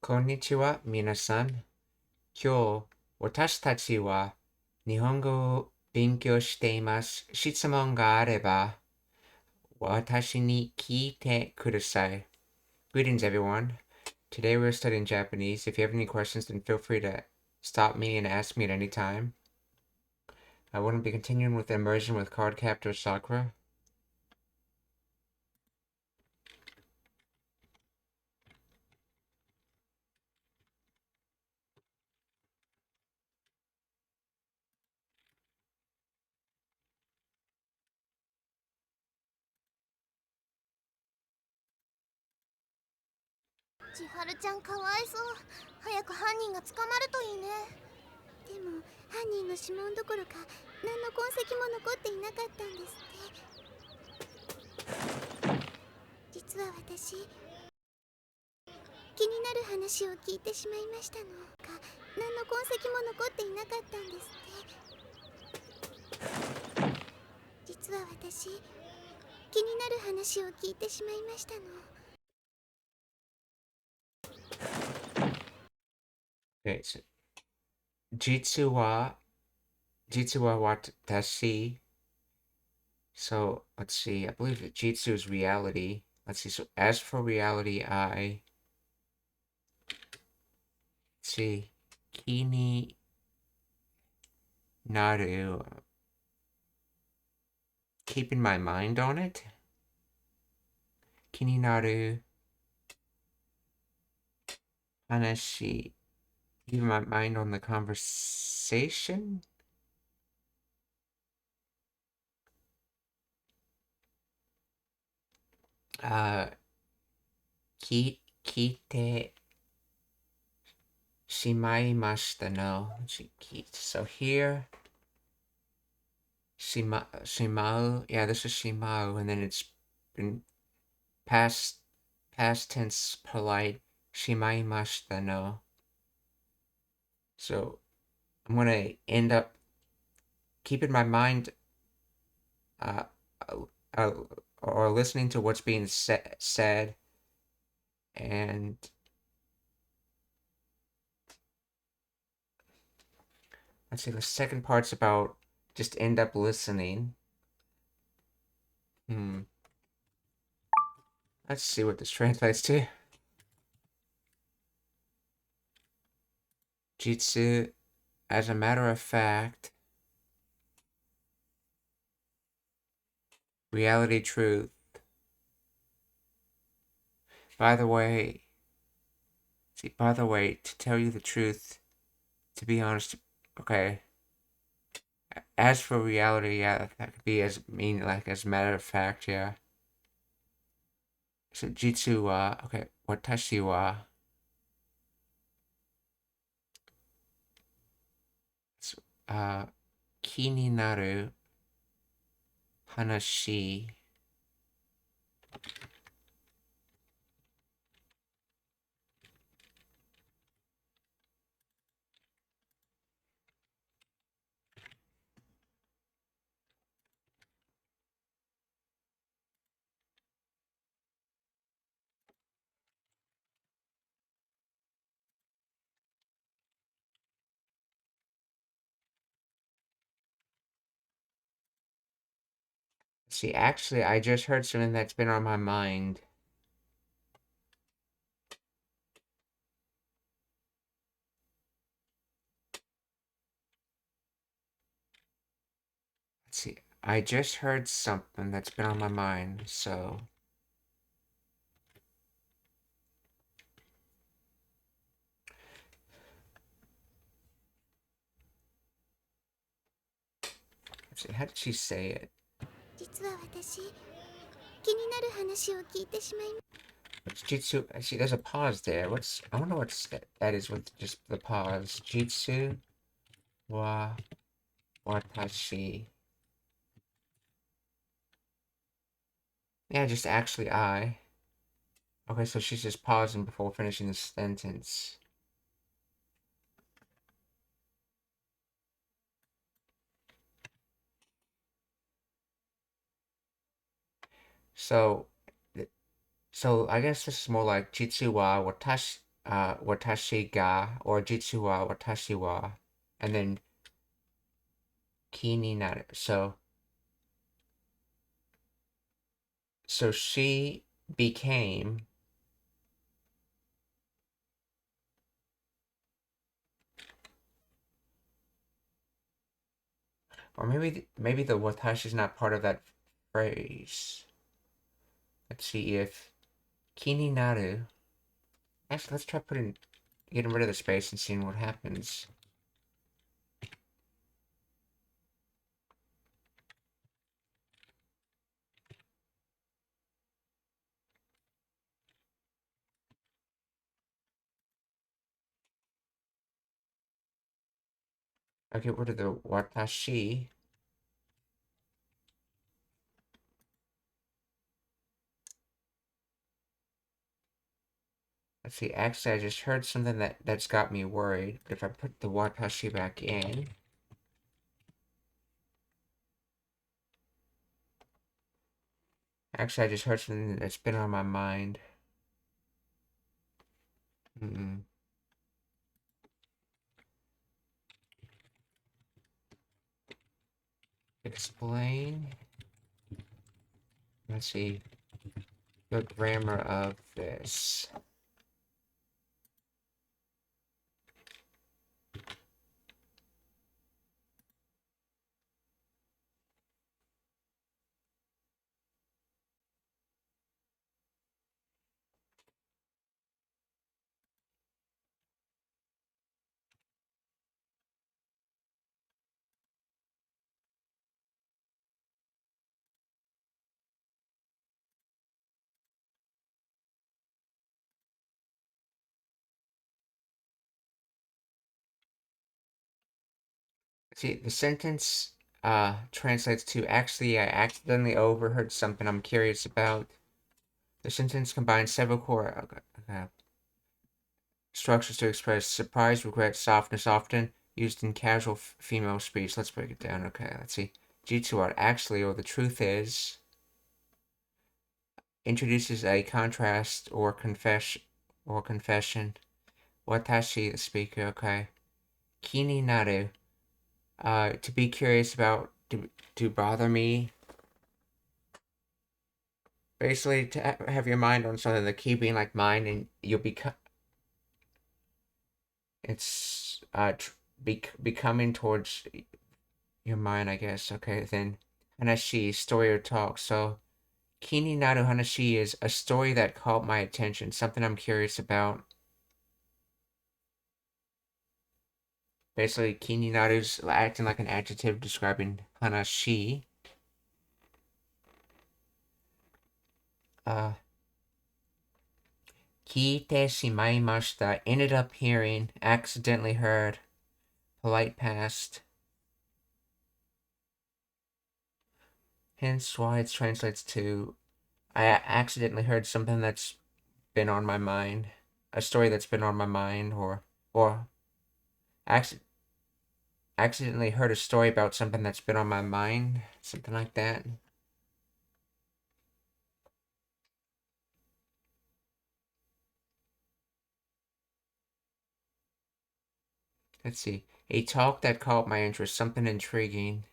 こんにちは、皆さん。今日、私たちは日本語を勉強しています。質問があれば、私に聞いてください。Greetings, everyone. Today we're studying Japanese. If you have any questions, then feel free to stop me and ask me at any time. I want to be continuing with immersion with Card Captor Sakura.千春ちゃんかわいそう。早く犯人が捕まるといいね。でも犯人の指紋どころか何の痕跡も残っていなかったんですって。実は私、気になる話を聞いてしまいましたの。何の痕跡も残っていなかったんですって。実は私、気になる話を聞いてしまいましたの。Okay, so 実は私 So let's see. I believe that Jitsu is reality. Let's see. So as for reality, let's see. Kini naru. Keeping my mind on it. Kini naru. Hanashi. Keeping my mind on the conversation. Kite shimaimashita no. So here. Shimau. Yeah, this is shimau, and then it's been past tense polite. Shimaimashita no. So I'm gonna end up keeping my mind uh, uh, or listening to what's being said, and let's see. The second part's about just end up listening. Let's see what this translates to. Jitsu, as a matter of fact, reality truth. By the way, to tell you the truth, to be honest, okay. As for reality, yeah, that could be as as a matter of fact, yeah. So Jitsu wa, okay, watashi wa, uh, kini naru hanashi. See, actually, I just heard something that's been on my mind. Let's see, I just heard something that's been on my mind, so. Let's see, how did she say it? 実は私、気になる話を聞いてしまいました。Jitsu, see, there's a pause there. I wonder what that is with just the pause. Jitsu wa watashi. Yeah, just actually I. Okay, so she's just pausing before finishing the sentence. So, I guess this is more like Jitsu wa watashi. watashi ga, or jitsu wa watashi wa, and then ki ni naru. So she became, or maybe the watashi is not part of that phrase. Let's see if ki ni naru. Actually, let's try getting rid of the space and seeing what happens. I'll get rid of the watashi. Let's see, actually, I just heard something that's got me worried. But if I put the watashi back in, actually, I just heard something that's been on my mind. Explain. Let's see the grammar of this. See, the sentence translates to, actually, I accidentally overheard something I'm curious about. The sentence combines several core structures to express surprise, regret, softness, often used in casual female speech. Let's break it down. Okay, let's see. Jitsu art, actually, or the truth is, introduces a contrast or confession. Watashi, the speaker. Okay. Kini naru, to be curious about, to bother me. Basically, to have your mind on something, the key being like mind, and you'll become. It's becoming towards your mind, I guess. Okay, then hanashi, story or talk. So kini naru hanashi is a story that caught my attention, something I'm curious about. Basically, kini naru's acting like an adjective describing hanashi. Kiite shimaimashita, ended up hearing, accidentally heard, polite past. Hence why it translates to, I accidentally heard something that's been on my mind, a story that's been on my mind, or accidentally heard a story about something that's been on my mind, something like that. Let's see. A talk that caught my interest, something intriguing.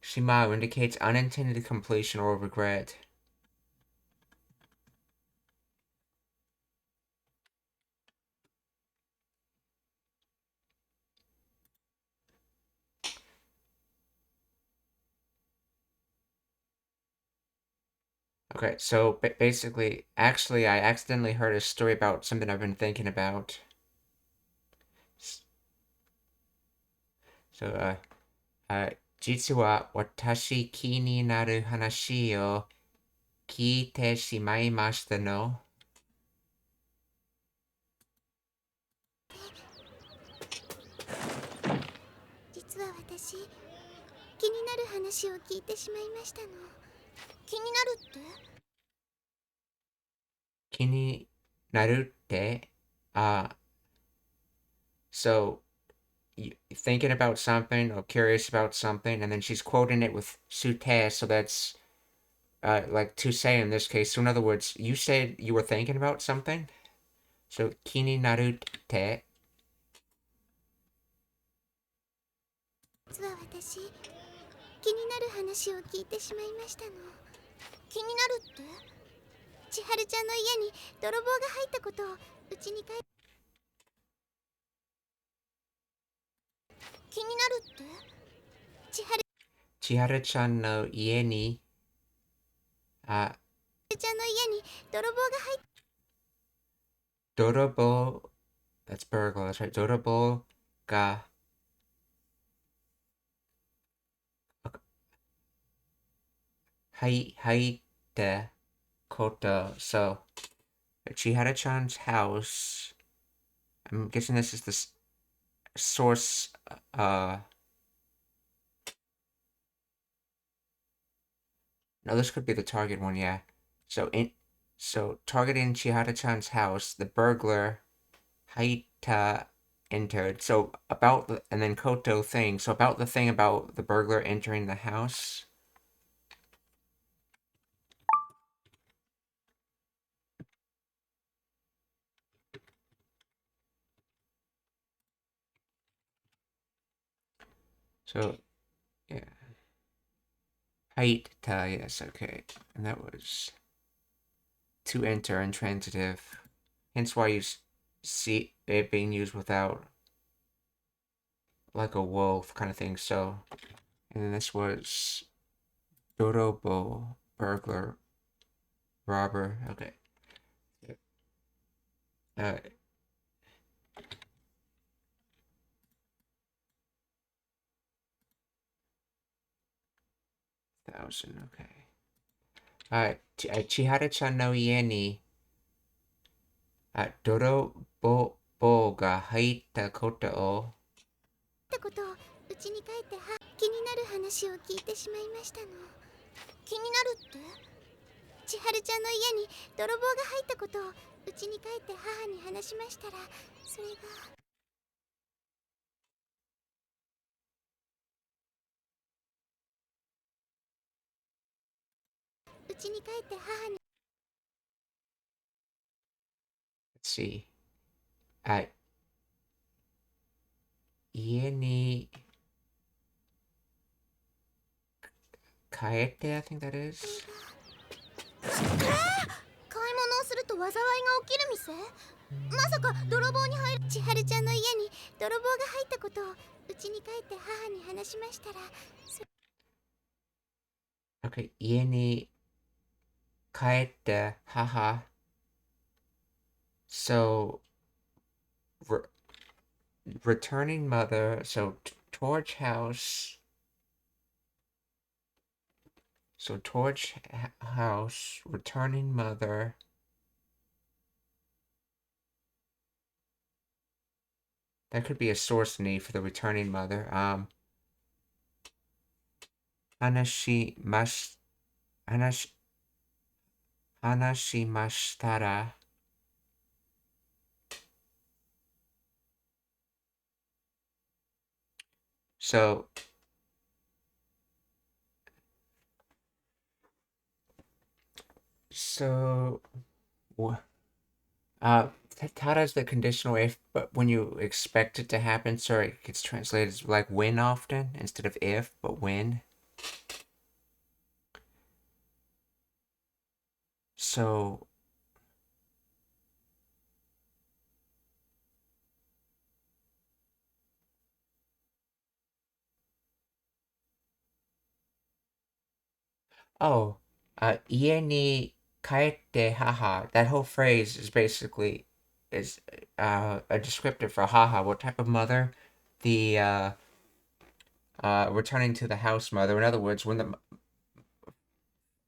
Shimau indicates unintended completion or regret. Okay, so basically, actually, I accidentally heard a story about something I've been thinking about. So, Jitsu wa watashi ki ni naru hanashi o kiite shimaimashita no. 実は私気になる話を聞いてしまいましたの。気になるって？気になるって、so thinking about something or curious about something, and then she's quoting it with sute, so that's like to say in this case. So in other words, you said you were thinking about something. So 気になるって。実は私、気になる話を聞いてしまいましたの。気になるって？千春ちゃんの家に泥棒が入ったことをうちに帰って。気になるって？千春ちゃんの家に、あ、千春ちゃんの家に泥棒が入った。泥棒、that's burglar, that's right. 泥棒が入ったこと。So, Chihara-chan's house. I'm guessing this is the source. No, this could be the target one. Yeah. So targeting Chihara-chan's house, the burglar Haita entered. So about and then Koto thing. So about the thing about the burglar entering the house. So, yeah. Haita, yes, okay. And that was to enter intransitive. Hence why you see it being used without like a wolf kind of thing. So, and then this was Dorobo, burglar, robber. Okay. Uh, 1,000, okay. Chihara-chan no ie ni doroboが入ったことをうちに帰って気になる話を聞いてしまいましたの。気になるって？千春ちゃんの家に泥棒が入ったことをうちに帰って母に話しましたら、それが。うちに帰って母に。Let's see. 家に帰って I think that is. 買い物をすると災いが起きる店？まさか泥棒に入る。千春ちゃんの家に泥棒が入ったことをうちに帰って母に話しましたら。Okay, 家に帰って母. So returning mother. So torch house. So torch house, returning mother. That could be a source need for the returning mother. Hanashimashitara. So Tada is the conditional if, but when you expect it to happen, so it gets translated as like when often instead of if, but when. So ie ni kaete haha. That whole phrase is basically is a descriptor for haha. What type of mother? The returning to the house mother. In other words, when the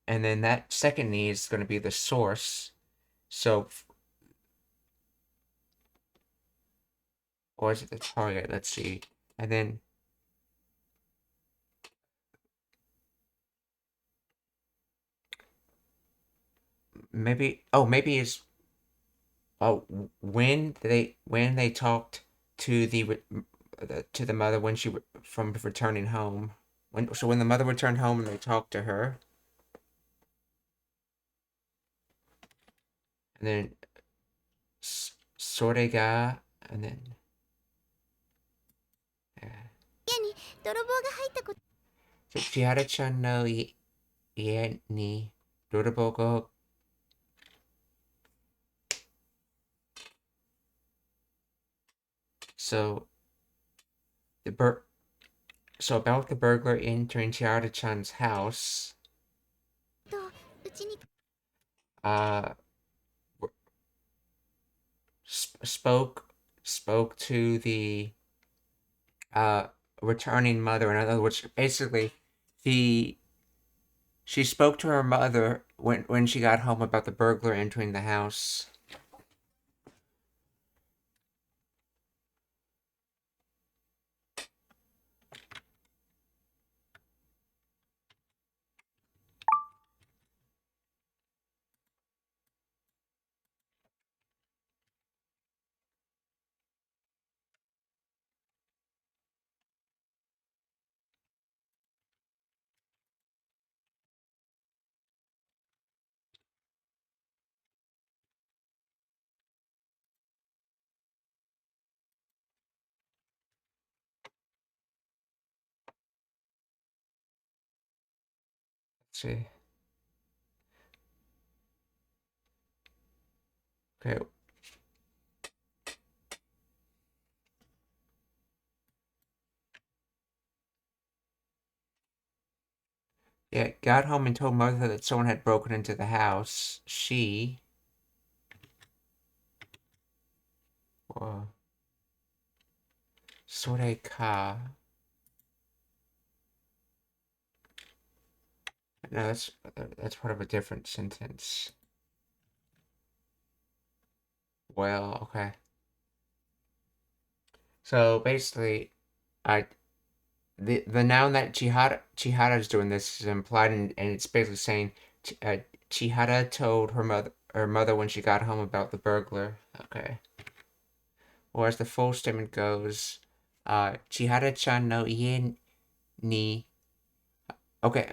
and then that second need is going to be the source. So, or is it the target? Let's see. And then maybe it's when they talked to the mother when she from returning home. When the mother returned home and they talked to her. and then それが and then 家に泥棒が入ったこと。千春ちゃんの家に泥棒が So so about the burglar entering Chiara-chan's house, とうちに uh, spoke to the returning mother. In other words, basically, she spoke to her mother when she got home about the burglar entering the house. Let's see. Okay. Yeah, got home and told mother that someone had broken into the house. She... Soreka... No, that's part of a different sentence. Well, okay. So basically, I the noun that Chihara is doing this is implied, and it's basically saying Chihara told her mother when she got home about the burglar. Okay. Or as the full statement goes, Chihara-chan no ie ni. Okay,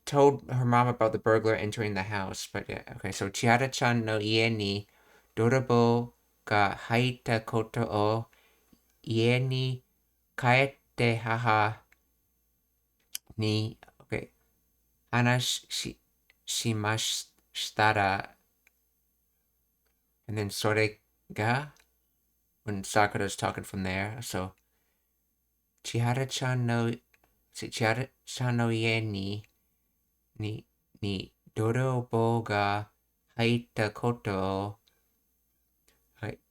told her mom about the burglar entering the house, but yeah, okay. So Chihara-chan no ie ni dorobo ga haita koto o ie ni kaete haha ni, okay, 話しましたら and then それが when Sakura's talking from there. So Chihara-chan no ie ni dorobo ga haita koto o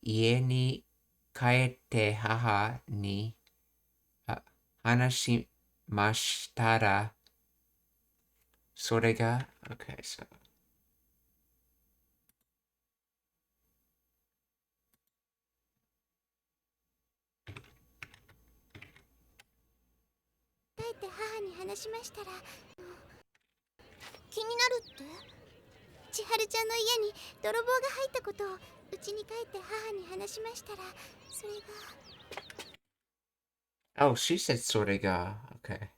ie ni kaete haha ni hanashimashitara それが okay, so 帰って母に話しましたら、気になるって。千春ちゃんの家に泥棒が入ったことをうちに帰って母に話しましたら、それが。Oh, she said それが okay.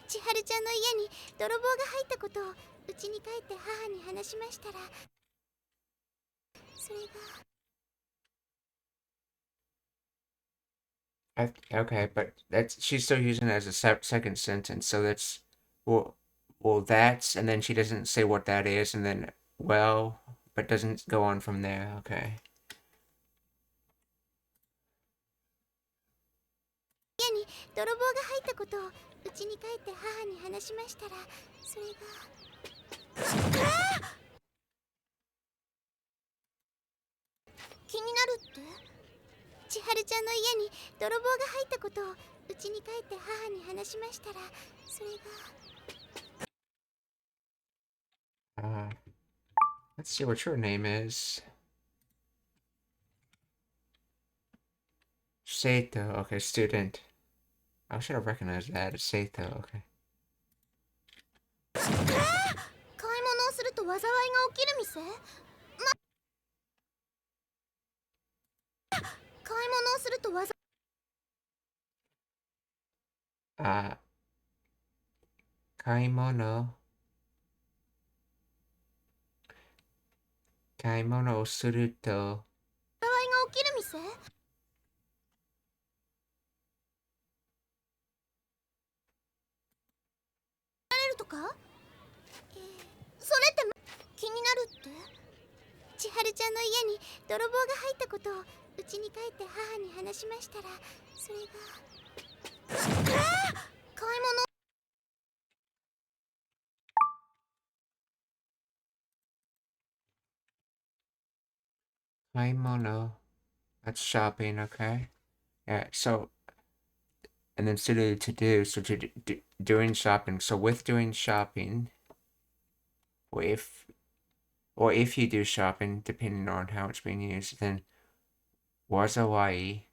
千春ちゃんの家に泥棒が入ったことをうちに帰って母に話しましたら、それが。Okay, but that's she's still using it as a second sentence, so that's well that's, and then she doesn't say what that is, and then well, but doesn't go on from there. Okay. 家に泥棒が入ったことをうちに帰って母に話しましたら、それが。気になるって。千春ちゃんの家に泥棒が入ったことをうちに帰って母に話しましたら、それが。Let's see what your name is. Seito, okay, student. I should have recognized that. It's Seito, okay. 買い物をすると災いが起きる店。買い物をすると災い。買い物買い物をすると、災害が起きる店？られるとか？それって気になるって？千春ちゃんの家に泥棒が入ったことをうちに帰って母に話しましたら、それが買い物。買い物 that's shopping, okay? Yeah, so, and then to do, so doing shopping. So with doing shopping, or if you do shopping, depending on how it's being used, then wazawai,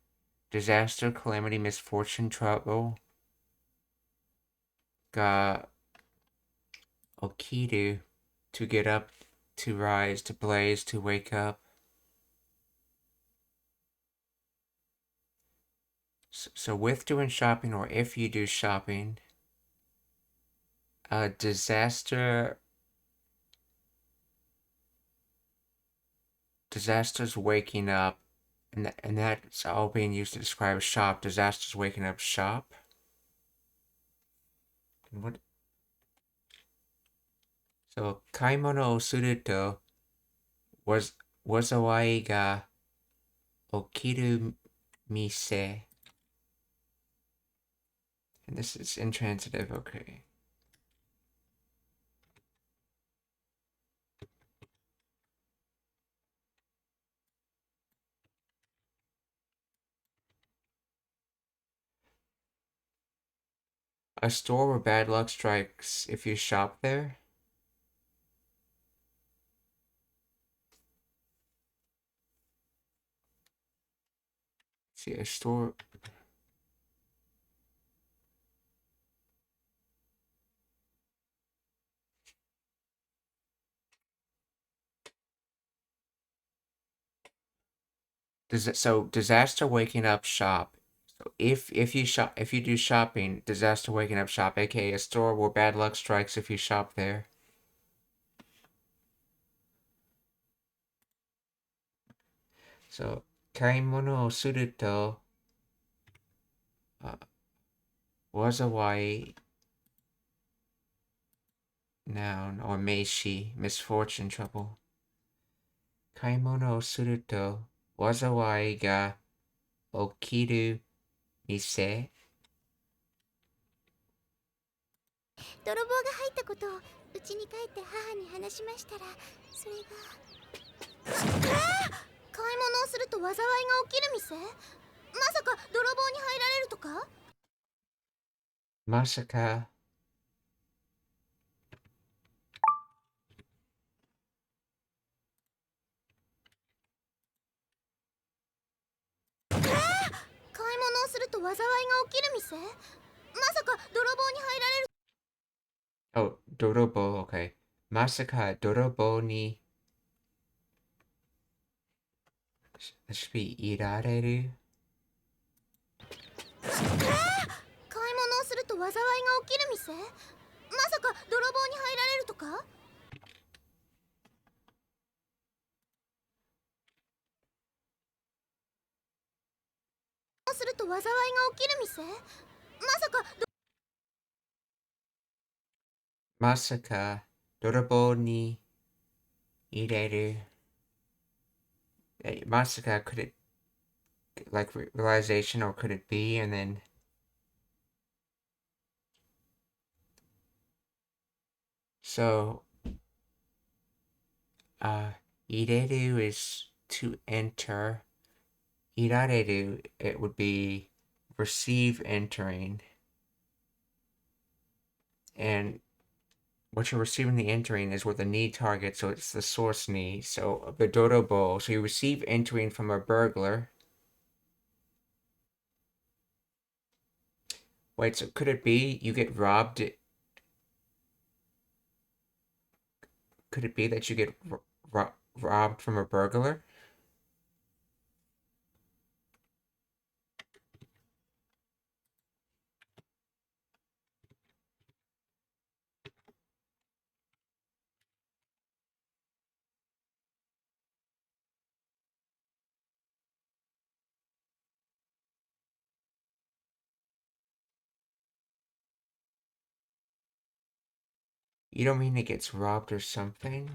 disaster, calamity, misfortune, trouble, ga okiru, to get up, to rise, to blaze, to wake up. So with doing shopping, or if you do shopping, disasters waking up, and that's all being used to describe shop. Disasters waking up shop. And what? So 買い物をすると災いが起きる店. And this is intransitive, okay. A store where bad luck strikes if you shop there. See, a store. So disaster waking up shop. So if you do shopping, disaster waking up shop, aka a store where bad luck strikes if you shop there. So 買い物をすると災い noun or meishi, misfortune, trouble. 買い物をすると災いが起きる店. 泥棒が入ったことをうちに帰って母に話しましたら、それが買い物をすると災いが起きる店？まさか泥棒に入られるとか？まさか買い物をすると災いが起きる店？まさか泥棒に入られる？ Oh, 泥棒 okay. まさか泥棒に that should be いられる. 買い物をすると災いが起きる店？まさか泥棒に入られるとか？すると災いが起きる店？まさか泥棒に入れる. Masaka, could it like realization, or could it be? And then so ireru is to enter. Irareru, it would be receive entering. And what you're receiving the entering is with the need target, so it's the source need. So the dorobo, so you receive entering from a burglar. Wait, so could it be you get robbed? Could it be that you get robbed from a burglar? You don't mean it gets robbed or something?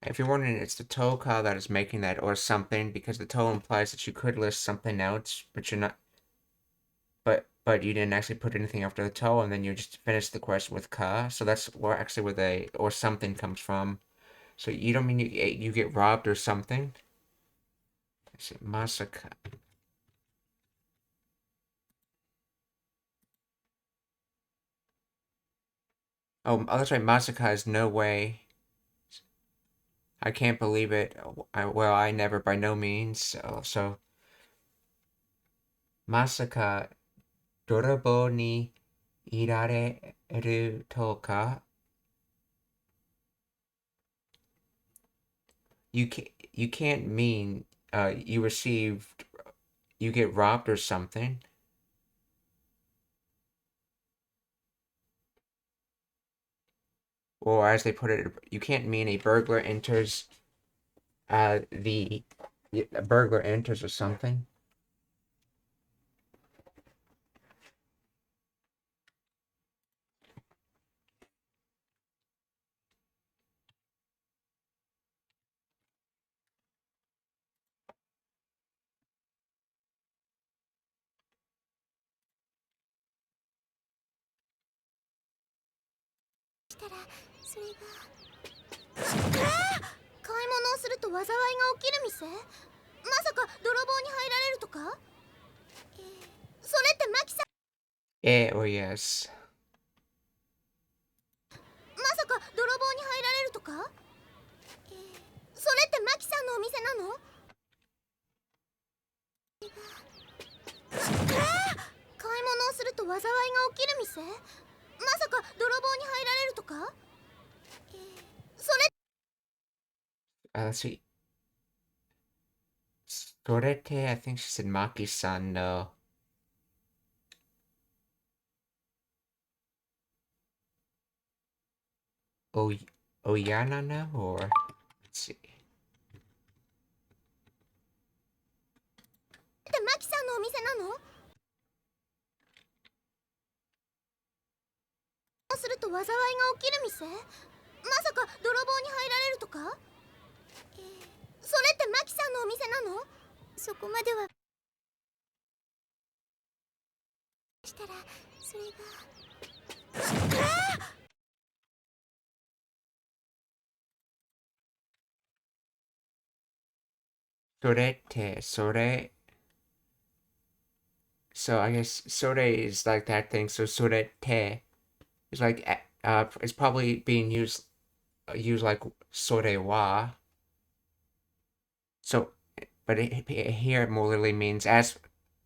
If you're wondering, it's the toe call that is making that or something, because the toe implies that you could list something else, but you're not. But you didn't actually put anything after the toe, and then you just finished the question with ka. So that's where actually where the or something comes from. So you don't mean you get robbed or something? Is it masaka? Oh, that's right. Masaka is no way. I can't believe it. Well, I never by no means. So masaka dorobo ni irareru to ka? You can't mean you get robbed or something. Or as they put it, you can't mean a burglar enters the a burglar enters or something. Or yes. まさか泥棒に入られるとか？それってマキさんのお店なの？買い物をすると災いが起きる店？まさか泥棒に入られるとか？それ Let's see. Sorete, I think she said Maki-san, no. Oh, Oyana now, or let's see. ってマキさんのお店なの？すると災いが起きる店？まさか泥棒に入られるとか？それってマキさんのお店なの？そこまではしたらそれがSorete, sore. So I guess sore is like that thing. So sorete is like it's probably being used like sore wa. So, but here it more literally means as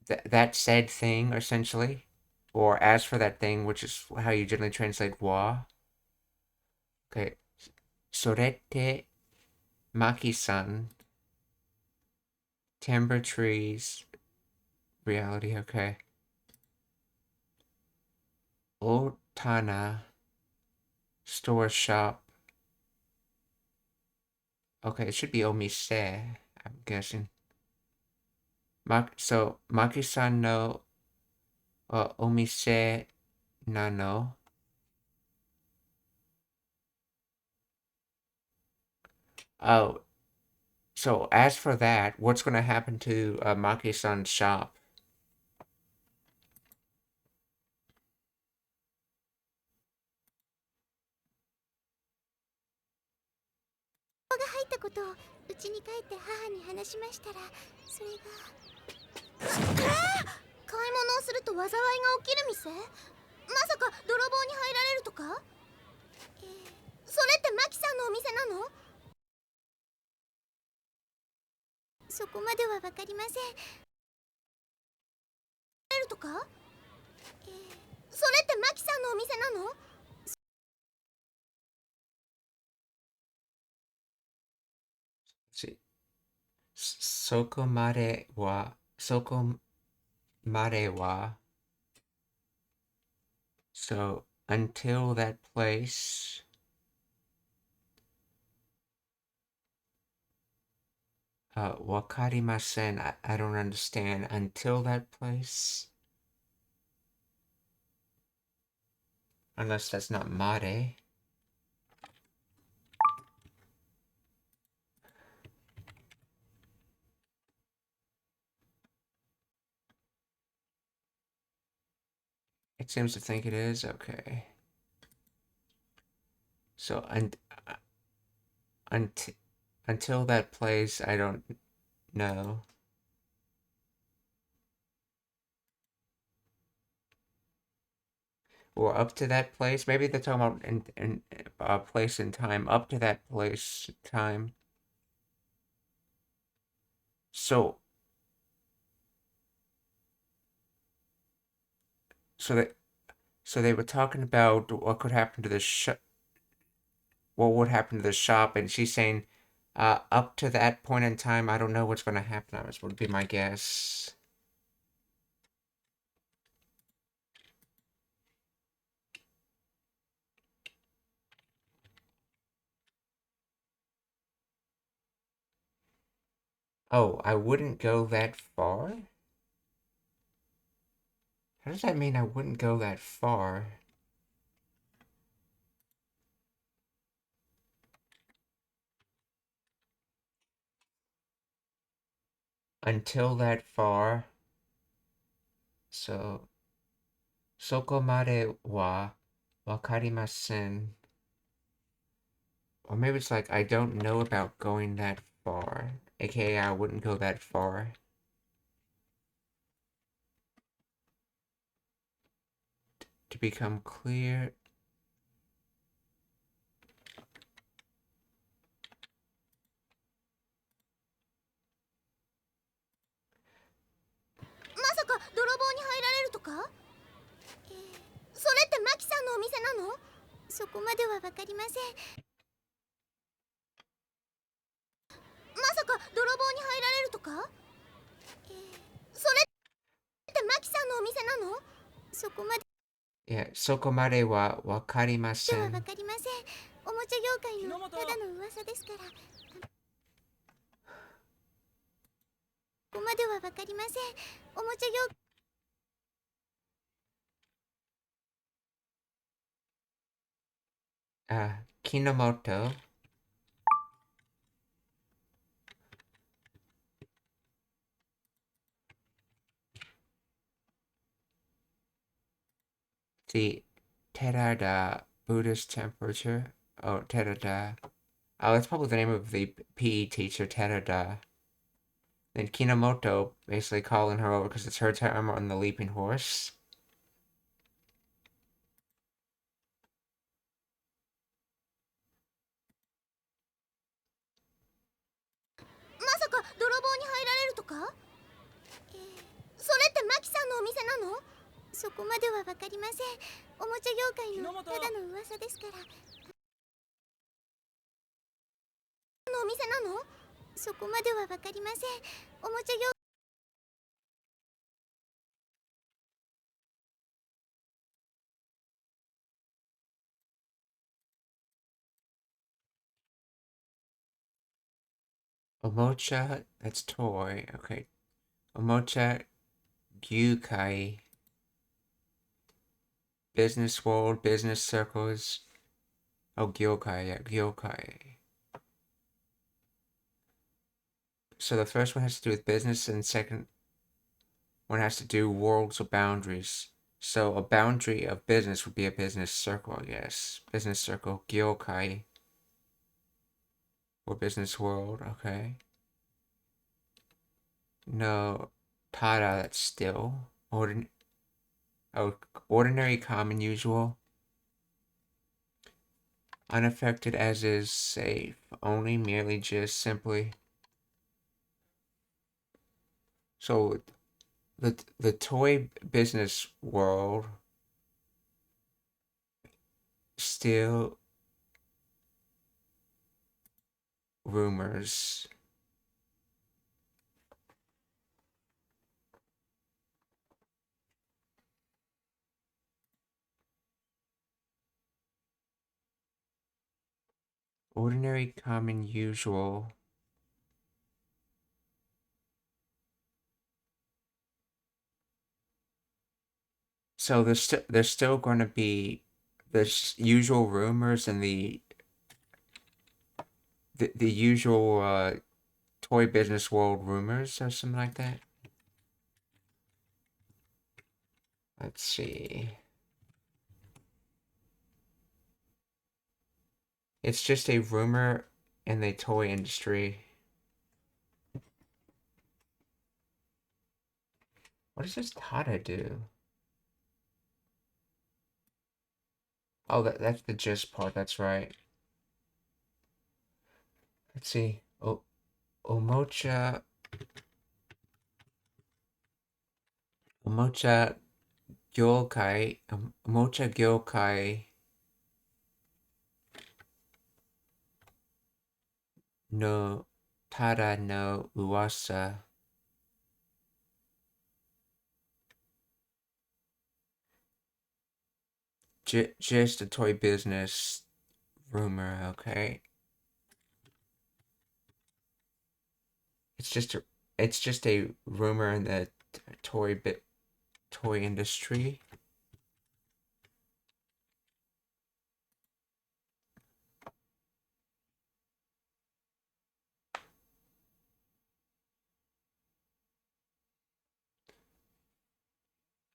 that said thing essentially, or as for that thing, which is how you generally translate wa. Okay, sorete maki-san. Timber trees. Reality, okay. Otana. Store shop. Okay, it should be omise, I'm guessing. So, Maki-san no omise nano. Oh, so as for that, what's going to happen to Maki-san's shop? が入ったことを家に帰って母に話しましたらそれが買い物をすると災いが起きる店？まさか泥棒に入られるとか？それってマキさんのお店なの？そこまではわかりません。入るとか？それってマキさんのお店なの？See, そこまでは so until that place. Wakarimasen, I don't understand. Until that place? Unless that's not Mare. It seems to think it is. Okay. So until that plays, I don't know. Or up to that place. Maybe they're talking about in place and time. Up to that place, time. So they were talking about what could happen to the what would happen to the shop, and she's saying, up to that point in time, I don't know what's going to happen. That would be my guess. Oh, I wouldn't go that far? How does that mean I wouldn't go that far? Until that far. So, そこまではわかりません. Or maybe it's like, I don't know about going that far. AKA, I wouldn't go that far. To become clear. Yeah, そこまではわかりません. わかりません。おもちゃ業界のただの噂ですから。ここまではわかりません。おもちゃ業 Kinomoto. The Terada Buddhist temperature. Oh, Terada. Oh, that's probably the name of the PE teacher, Terada. Then Kinomoto basically calling her over because it's her time on the leaping horse. Omocha, that's toy. Okay. Omocha Gyukai. Business world, business circles. Oh, Gyokai, yeah, Gyokai. So the first one has to do with business, and second one has to do worlds or boundaries. So a boundary of business would be a business circle, I guess. Business circle, Gyokai. Or business world, okay. No, Tada, that's still. Ordinary, common, usual. Unaffected as is, safe. Only, merely, just, simply. So the toy business world still rumors. Ordinary, common, usual. So there's still going to be usual rumors and the usual toy business world rumors or something like that. Let's see. It's just a rumor in the toy industry. What does this Tata do? Oh, that's the gist part, that's right. Let's see. Oh, Omocha Gyokai. Omocha Gyokai no Tada no Uwasa. Just a toy business rumor, okay? It's just a rumor in the toy industry.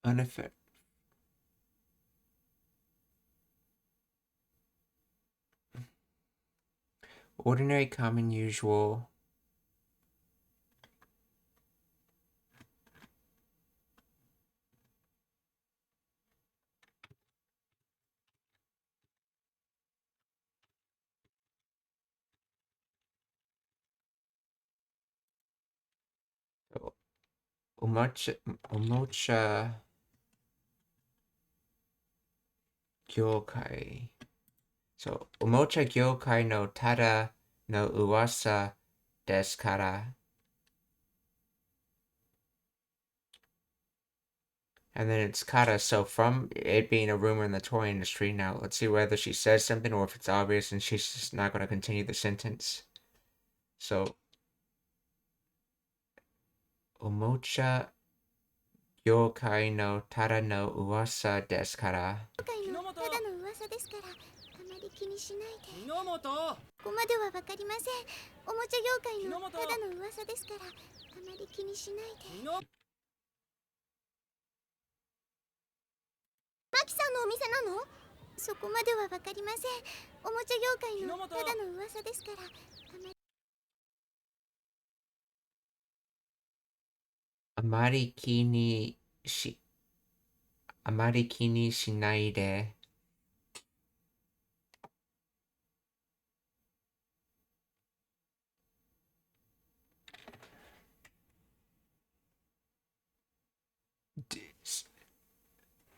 Uneffective. Ordinary, common, usual. Omocha Gyokai. So, Omocha Gyokai no Tada no Uwasa desu kara. And then it's kara, so from it being a rumor in the toy industry, now let's see whether she says something or if it's obvious and she's just not going to continue the sentence. So, Omocha Gyokai no Tada no Uwasa desu kara. ただの噂ですから、あまり気にしないで。ここまではわかりません。おもちゃ業界のただの噂ですから、あまり気にしないで。マキさんのお店なの？そこまではわかりません。おもちゃ業界のただの噂ですから、あまり気にしないで。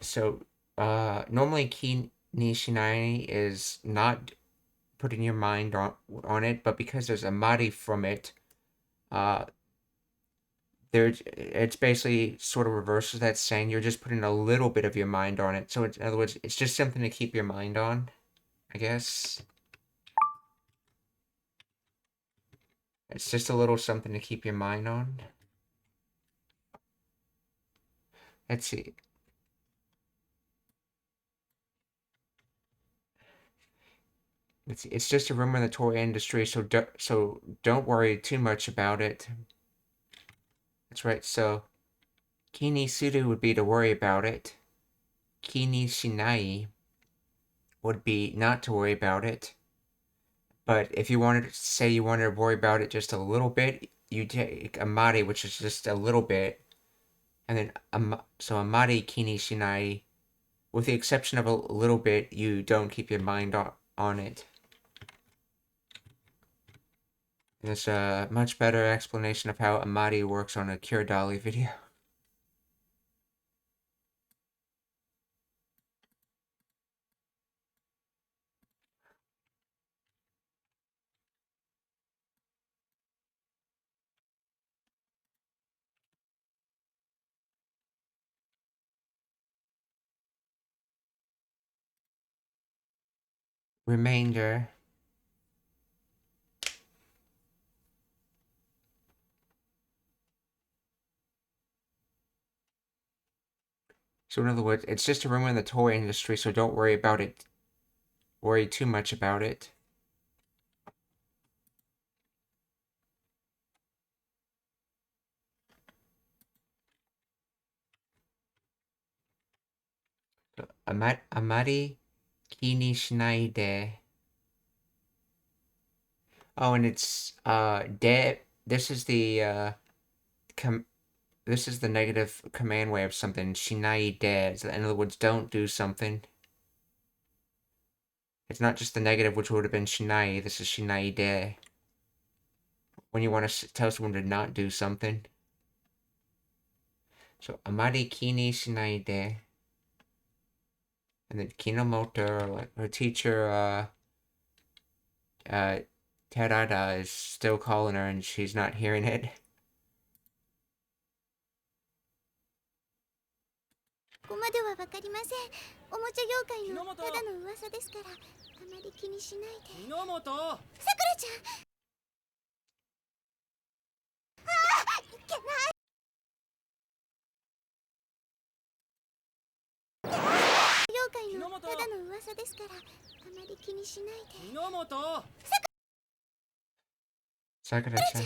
So, normally ki ni shinai is not putting your mind on it, but because there's a mari from it, it's basically sort of reverses that, saying you're just putting a little bit of your mind on it. So in other words, it's just something to keep your mind on, I guess. It's just a little something to keep your mind on. Let's see. It's just a rumor in the toy industry, so don't worry too much about it. That's right. So, kini suru would be to worry about it. Kini shinai would be not to worry about it. But if you wanted to say you wanted to worry about it just a little bit, you take a mari, which is just a little bit, and then so a mari kini shinai, with the exception of a little bit, you don't keep your mind on it. There's a much better explanation of how Amari works on a Cure Dolly video. Remainder. So in other words, it's just a rumor in the toy industry, so don't worry about it. Worry too much about it. So, amari kini shinai de. Oh, and it's de. This is the this is the negative command way of something. Shinai de. So in other words, don't do something. It's not just the negative, which would have been shinai. This is shinai de. When you want to tell someone to not do something. So amari kini shinai de. And then Kinomoto, like her teacher, Terada is still calling her and she's not hearing it. ここまではわかりません。おもちゃ業界のただの噂ですから、あまり気にしないで。日の本。さくらちゃん。いけない。業界のただの噂ですから、あまり気にしないで。日の本。さくらちゃん。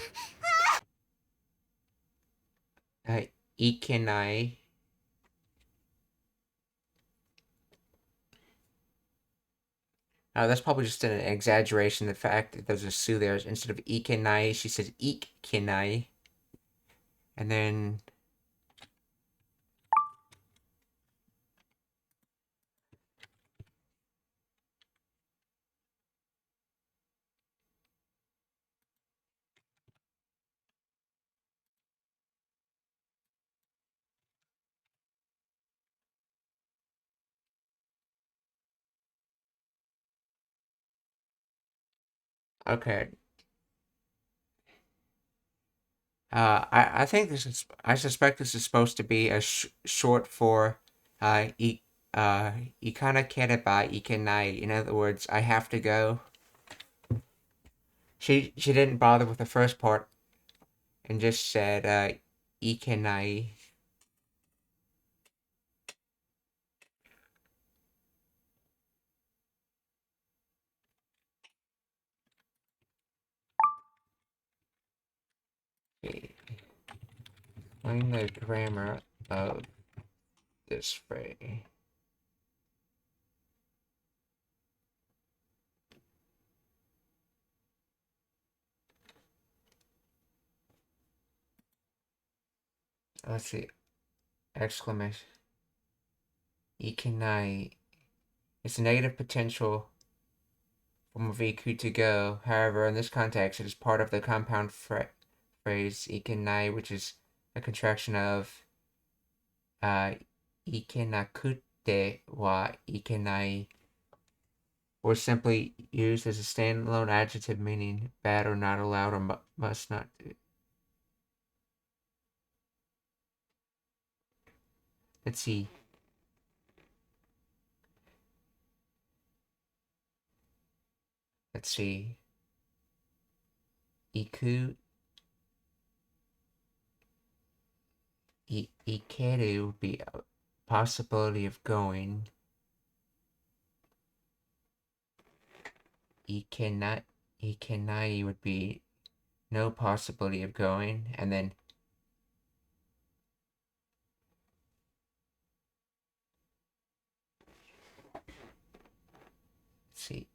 はい、いけない。That's probably just an exaggeration. The fact that there's a su there. Instead of ikenai, she says ikkenai. And then okay. I think this is. I suspect this is supposed to be a short for, ikana kereba ikenai. In other words, I have to go. She didn't bother with the first part, and just said, ikenai. Find the grammar of this phrase. Let's see. Exclamation. Ikenai. It's a negative potential from a VQ to go. However, in this context, it is part of the compound phrase ikenai, which is a contraction of ikenakute wa ikenai, or simply used as a standalone adjective meaning bad or not allowed or must not do. Let's see. Let's see. Ikeru would be a possibility of going. Ikenai would be no possibility of going, and then let's see.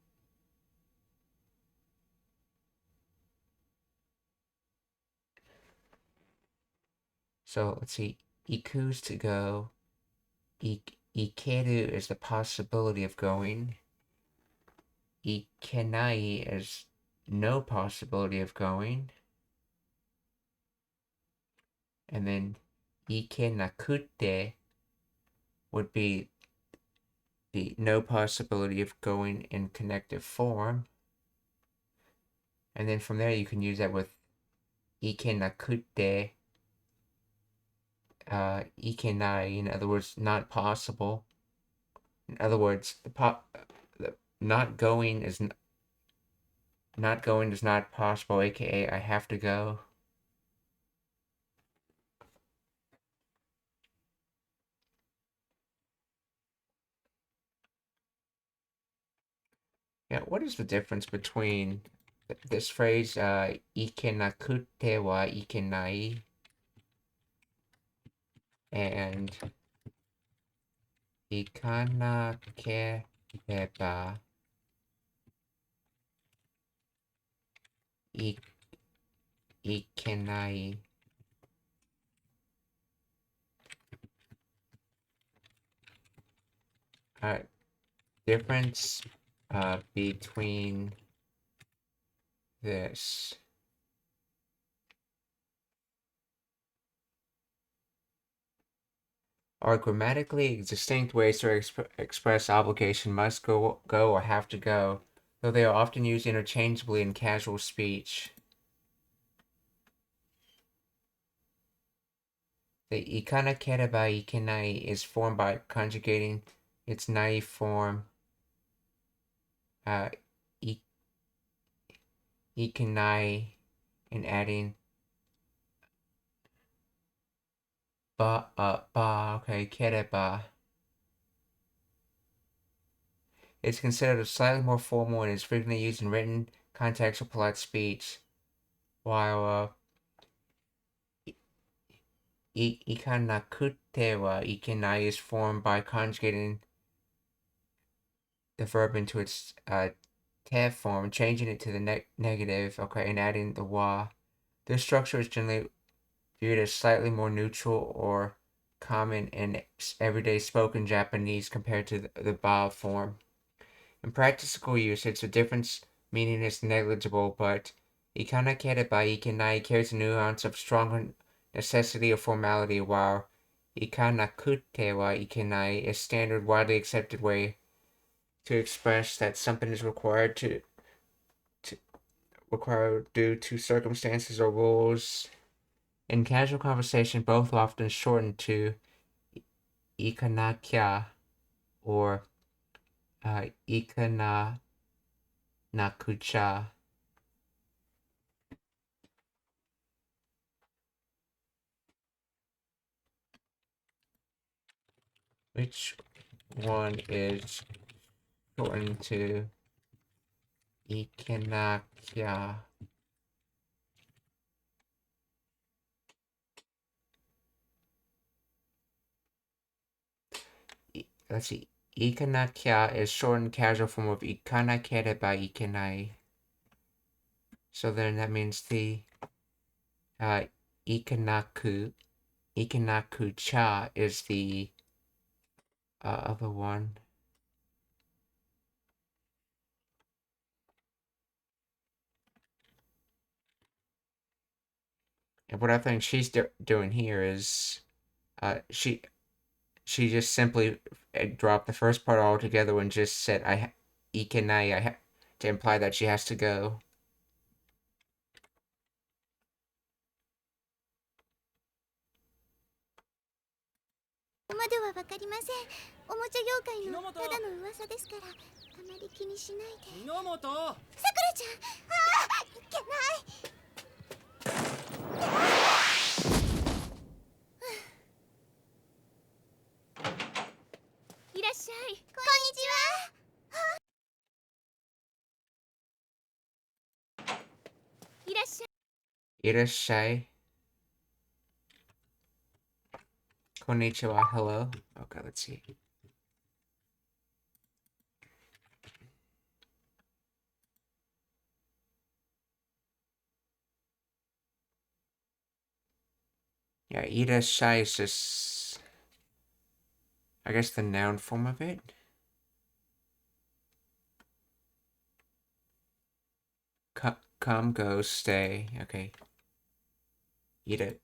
So let's see. Iku's to go. Ikeru is the possibility of going. Ikenai is no possibility of going. And then ikenakute would be the no possibility of going in connective form. And then from there you can use that with ikenakute, ikenai, in other words, not possible. In other words, the not going is not possible, aka I have to go. Yeah, what is the difference between this phrase, ikenakutte wa ikenai, and ikanakereba ikenai? Difference between this. Are grammatically distinct ways to express obligation must go or have to go, though they are often used interchangeably in casual speech. The ikanakereba ikenai is formed by conjugating its naive form ikenai and adding kereba. It's considered slightly more formal and is frequently used in written context or polite speech, while ikanakutte wa ikenai is formed by conjugating the verb into its te form, changing it to the negative, and adding the wa. This structure is generally viewed as slightly more neutral or common in everyday spoken Japanese compared to the ba form. In practical usage, the difference meaning is negligible, but ikanakereba ikenai carries a nuance of stronger necessity or formality, while ikanakutte wa ikenai is standard, widely accepted way to express that something is required due to circumstances or rules. In casual conversation, both are often shortened to ikanakya or ikana nakucha. Which one is shortened to ikanakya? Let's see. Ikanakya is shortened casual form of ikanakereba ikenai. So then that means the ikanaku-cha is the other one. And what I think she's doing here is she just simply dropped the first part altogether and just said ikenai to imply that she has to go. まではわかりません。おもちゃ業界のただの噂ですから、あまり気にしないで。日本。さくらちゃん、いけない。いらっしゃい。こんにちは。いらっしゃい。Irashai. Konnichiwa. Hello. Okay, let's see. Yeah, irashai is just, I guess, the noun form of it. Come, go, stay. Okay. Eat it.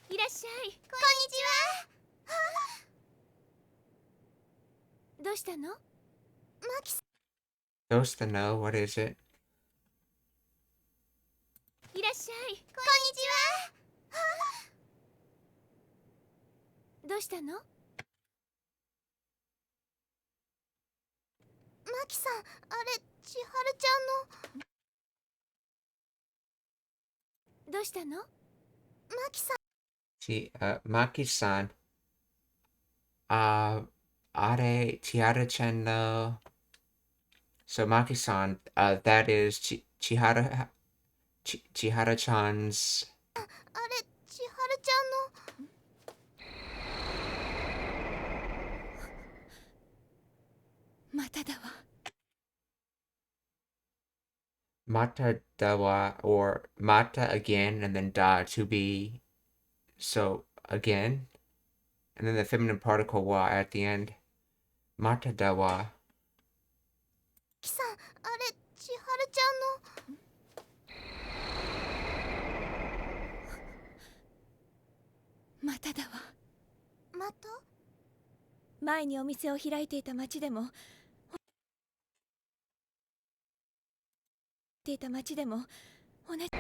いらっしゃい。こんにちは。どうしたの？マキさん。 Those to know, what is it? いらっしゃい。こんにちは。どうしたの？マキさん、あれ、千春ちゃんの。どうしたの？マキさん。マキさん、あれ、千春ちゃんの、So Maki-san, that is Chihara-chan's. あれ、千春ちゃんの。まただわ。Mata dawa, or mata again, and then da to be, so again, and then the feminine particle wa at the end. Mata dawa. キさん、あれ、千春ちゃんの。まただわ。また？前にお店を開いていた町でも同じ。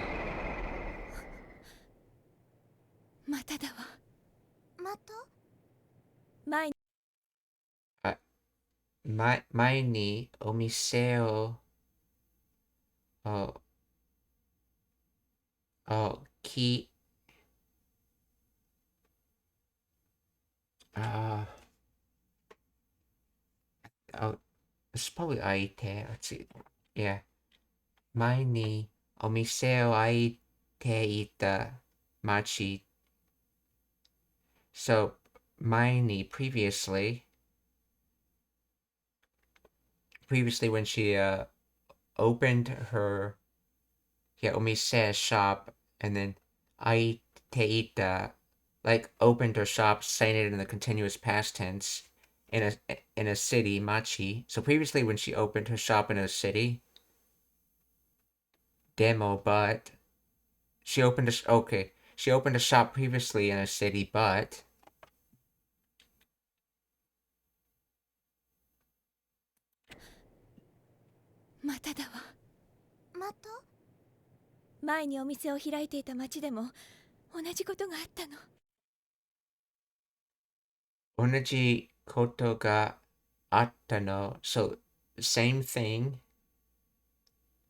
まただわ。また？前に。前にお店を、き、uh, oh, it's probably aite. Let's see. Yeah. 前にお店を開いていた町. So, 前に previously when she opened her omise shop, and then 開いていた, like opened her shop, saying it in the continuous past tense in a city, machi. So previously when she opened her shop in a city, demo, but she opened she opened a shop previously in a city, but まただわ。また？前にお店を開いていた町でも同じことがあったの。同じことがあったの. So same thing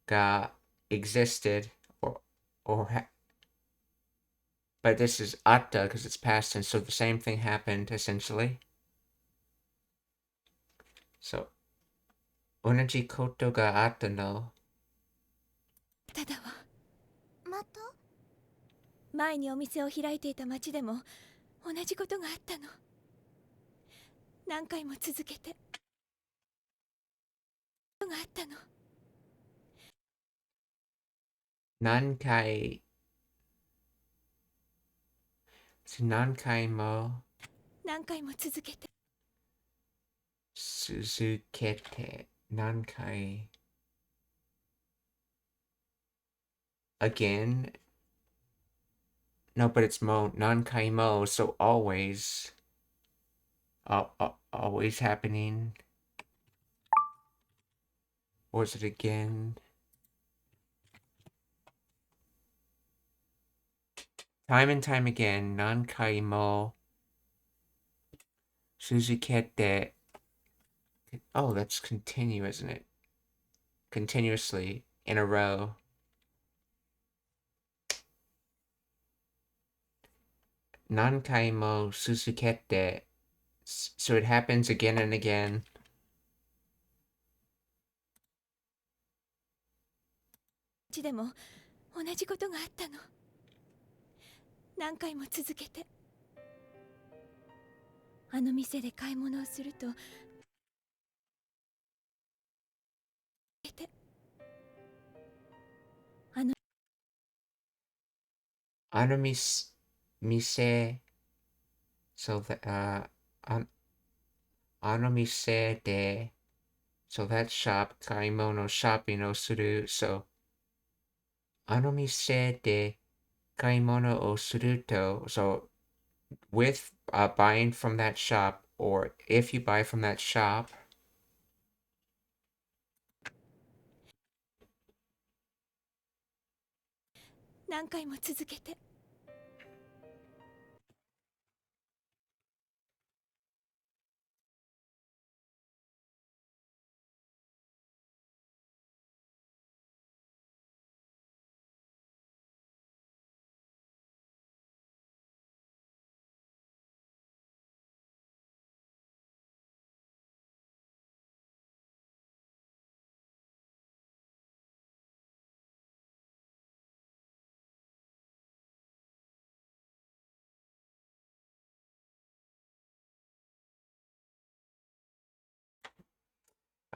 が existed, or but this is atta because it's past tense, so the same thing happened essentially. So 同じことがあったの. ただわ。また？前にお店を開いていた町でも同じことがあったの。何回も続けて。があったの。何回も続けて。続けて何回 again. No, but it's mo 何回も, so always. Always happening. Or is it again? Time and time again, 何回も続けて. Oh, that's continue, isn't it? Continuously in a row. 何回も続けて. So it happens again and again. でも同じことがあったの。何回も続けて。あの店で買い物をすると。あの店 so that あの店で so that shop 買い物 shopping をする so あの店で買い物をすると so with buying from that shop, or if you buy from that shop, 何回も続けて。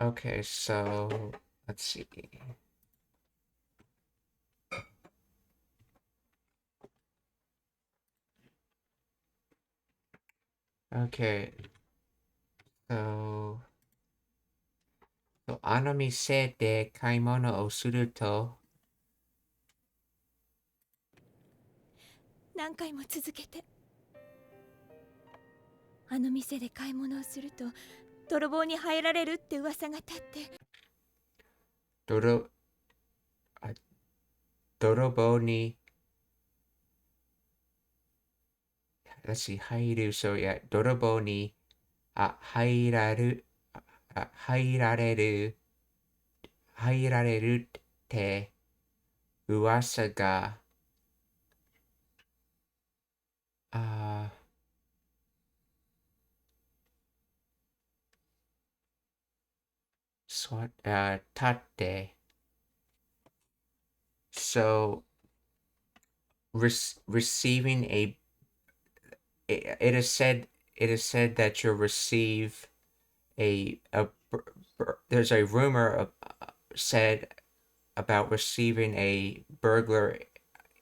Okay, so let's see. Okay, so あの店で買い物をすると、何回も続けて。あの店で買い物をすると泥棒に入られるって噂が立って、泥棒に、let's see, 入る、so yeah, 泥棒に、入られる、って噂が、あ立って、so receiving it is said that you'll receive there's a rumor said about receiving a burglar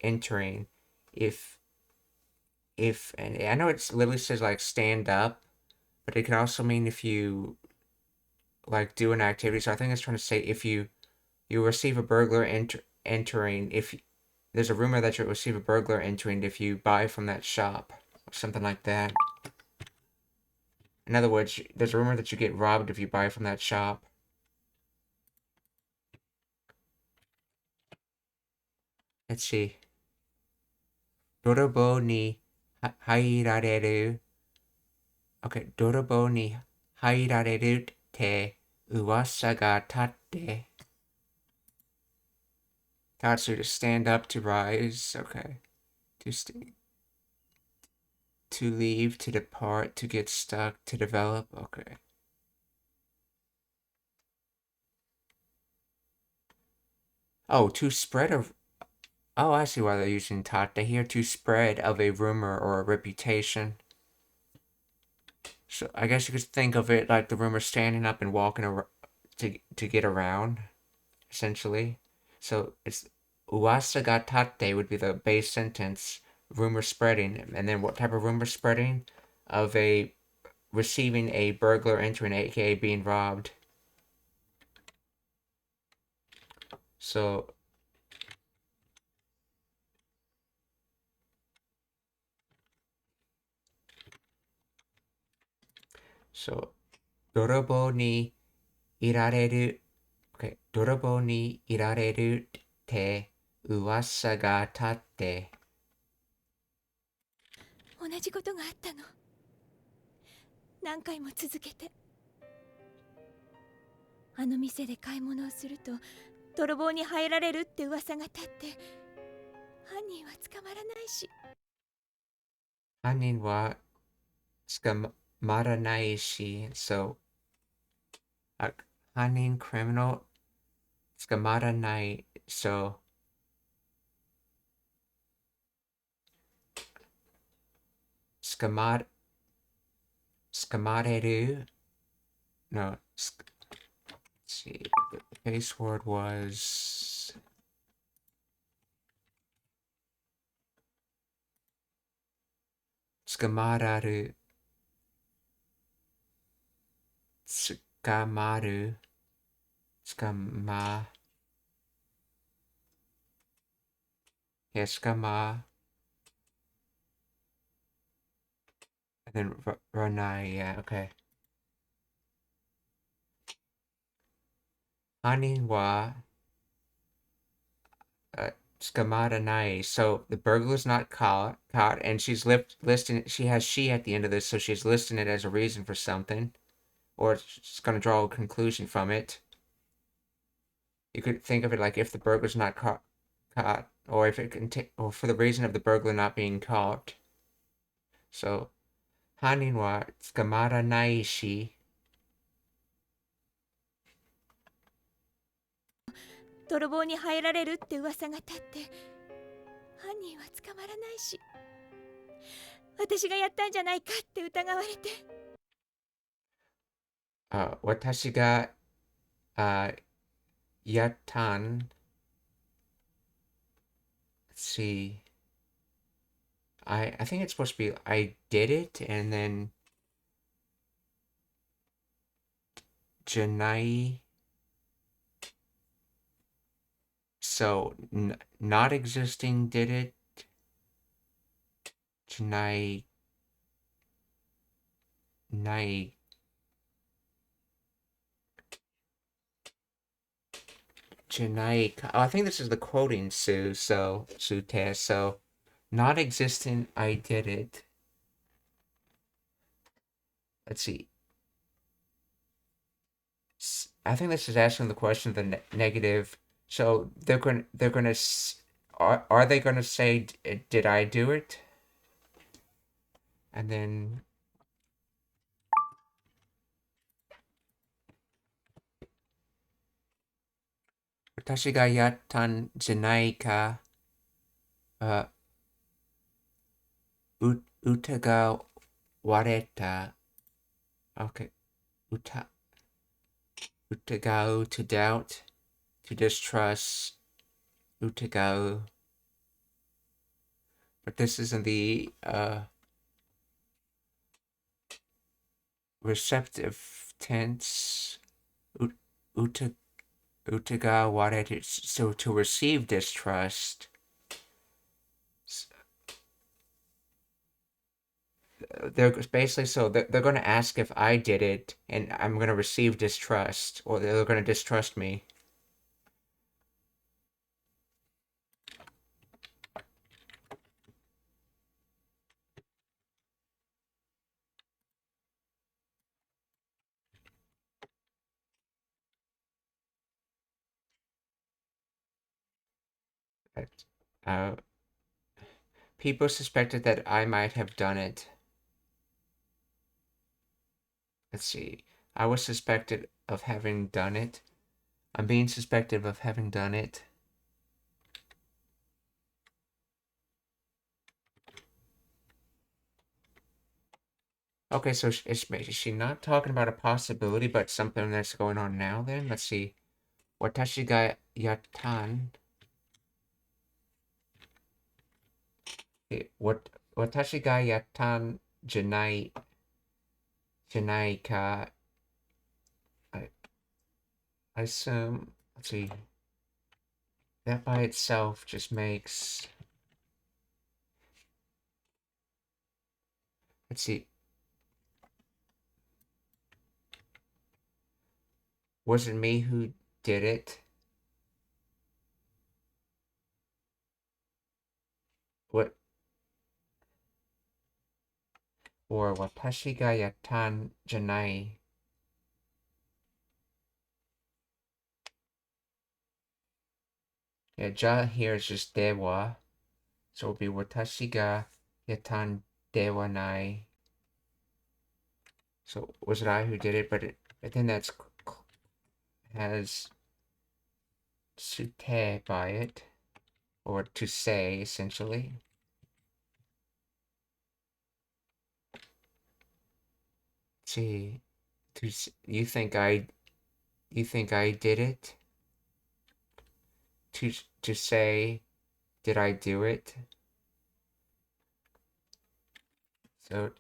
entering if and I know it literally says like stand up, but it can also mean if you like do an activity. So I think it's trying to say if you receive a burglar entering, if there's a rumor that you'll receive a burglar entering if you buy from that shop or something like that. In other words, there's a rumor that you get robbed if you buy from that shop. Let's see. 泥棒に入られる。Okay, 泥棒に入られるって噂が立って。Tatsu to stand up, to rise. Okay. To leave, to depart, to get stuck, to develop. Okay. Oh, to spread of. Oh, I see why they're using tate here. To spread of a rumor or a reputation. So I guess you could think of it like the rumor standing up and walking around to get around, essentially. So it's uwasa ga tate would be the base sentence, rumor spreading, and then what type of rumor spreading? Of a receiving a burglar entering, aka being robbed. So泥棒にいられる Okay, 泥棒にいられるって噂が立って。同じことがあったの。何回も続けて。あの店で買い物をすると泥棒に入られるって噂が立って、犯人は捕まらないし。犯人は捕まらないし、so 犯人 criminal 捕まらない、so 捕まれる no, let's see, the base word was 捕まらる捕まる捕ま yeah, 捕ま and then ranai, yeah, okay. 犯人は捕まらない so the burglar's not caught and she's listing she has she at the end of this, so she's listing it as a reason for something, or she's going to draw a conclusion from it. You could think of it like if the burglar's not caught, or if it can or for the reason of the burglar not being caught. So 犯人は捕まらないし、泥棒に入られるって噂が立って、犯人は捕まらないし、私がやったんじゃないかって疑われて。私が yatan. Let's see. I think it's supposed to be I did it and then Janai. So not existing did it. Janai. Nai. Janai. Oh, I think this is the quoting Sue. So Sute. So not existent. I did it. Let's see. I think this is asking the question of the negative. So they're gonna are they gonna say did I do it? And then Watashi ga yattan janai ka uta ga wareta. Okay. Utagao to doubt, to distrust, utagao. But this is in the receptive tense. Utagao wareta. So to receive distrust. They're basically so they're going to ask if I did it, and I'm going to receive distrust, or they're going to distrust me. Uh, People suspected that I might have done it. Let's see. I was suspected of having done it. I'm being suspected of having done it. Okay, so is she not talking about a possibility, but something that's going on now then? Let's see. Watashi ga yatan. Watashi ga yatan janai ka. I assume, let's see. That by itself just makes, let's see. Was it me who did it? What? Or watashi ga yatan janai. Yeah, ja here is just dewa. So it will be watashi ga yatan dewa nai. So was it I who did it? But I think that's has sute by it, or to say essentially. See, you think I did it? To say, did I do it? So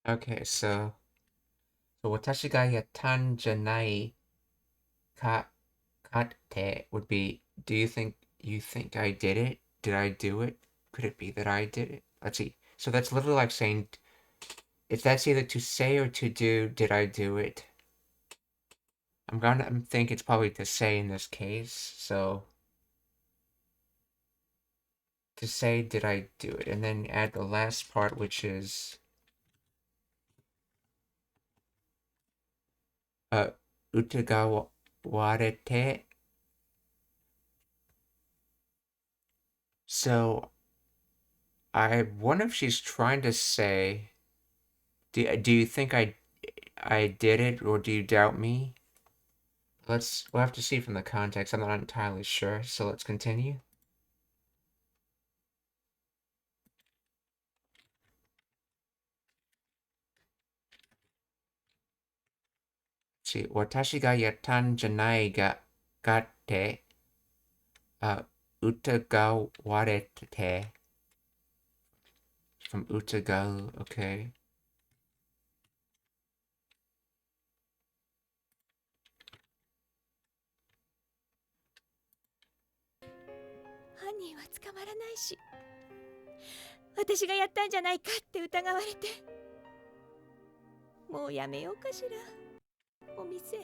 okay, so watashi ga yatan janai ka kate would be, do you think I did it? Did I do it? Could it be that I did it? Let's see. So that's literally like saying, if that's either to say or to do, did I do it? I'm think it's probably to say in this case. So to say, did I do it? And then add the last part, which is utagawa warete. So I wonder if she's trying to say, do you think I did it, or do you doubt me? We'll have to see from the context. I'm not entirely sure, so let's continue. See, 私がやったんじゃないがって、疑われて from 疑う okay. 犯人は捕まらないし、私がやったんじゃないかって疑われて、もうやめようかしら、お店。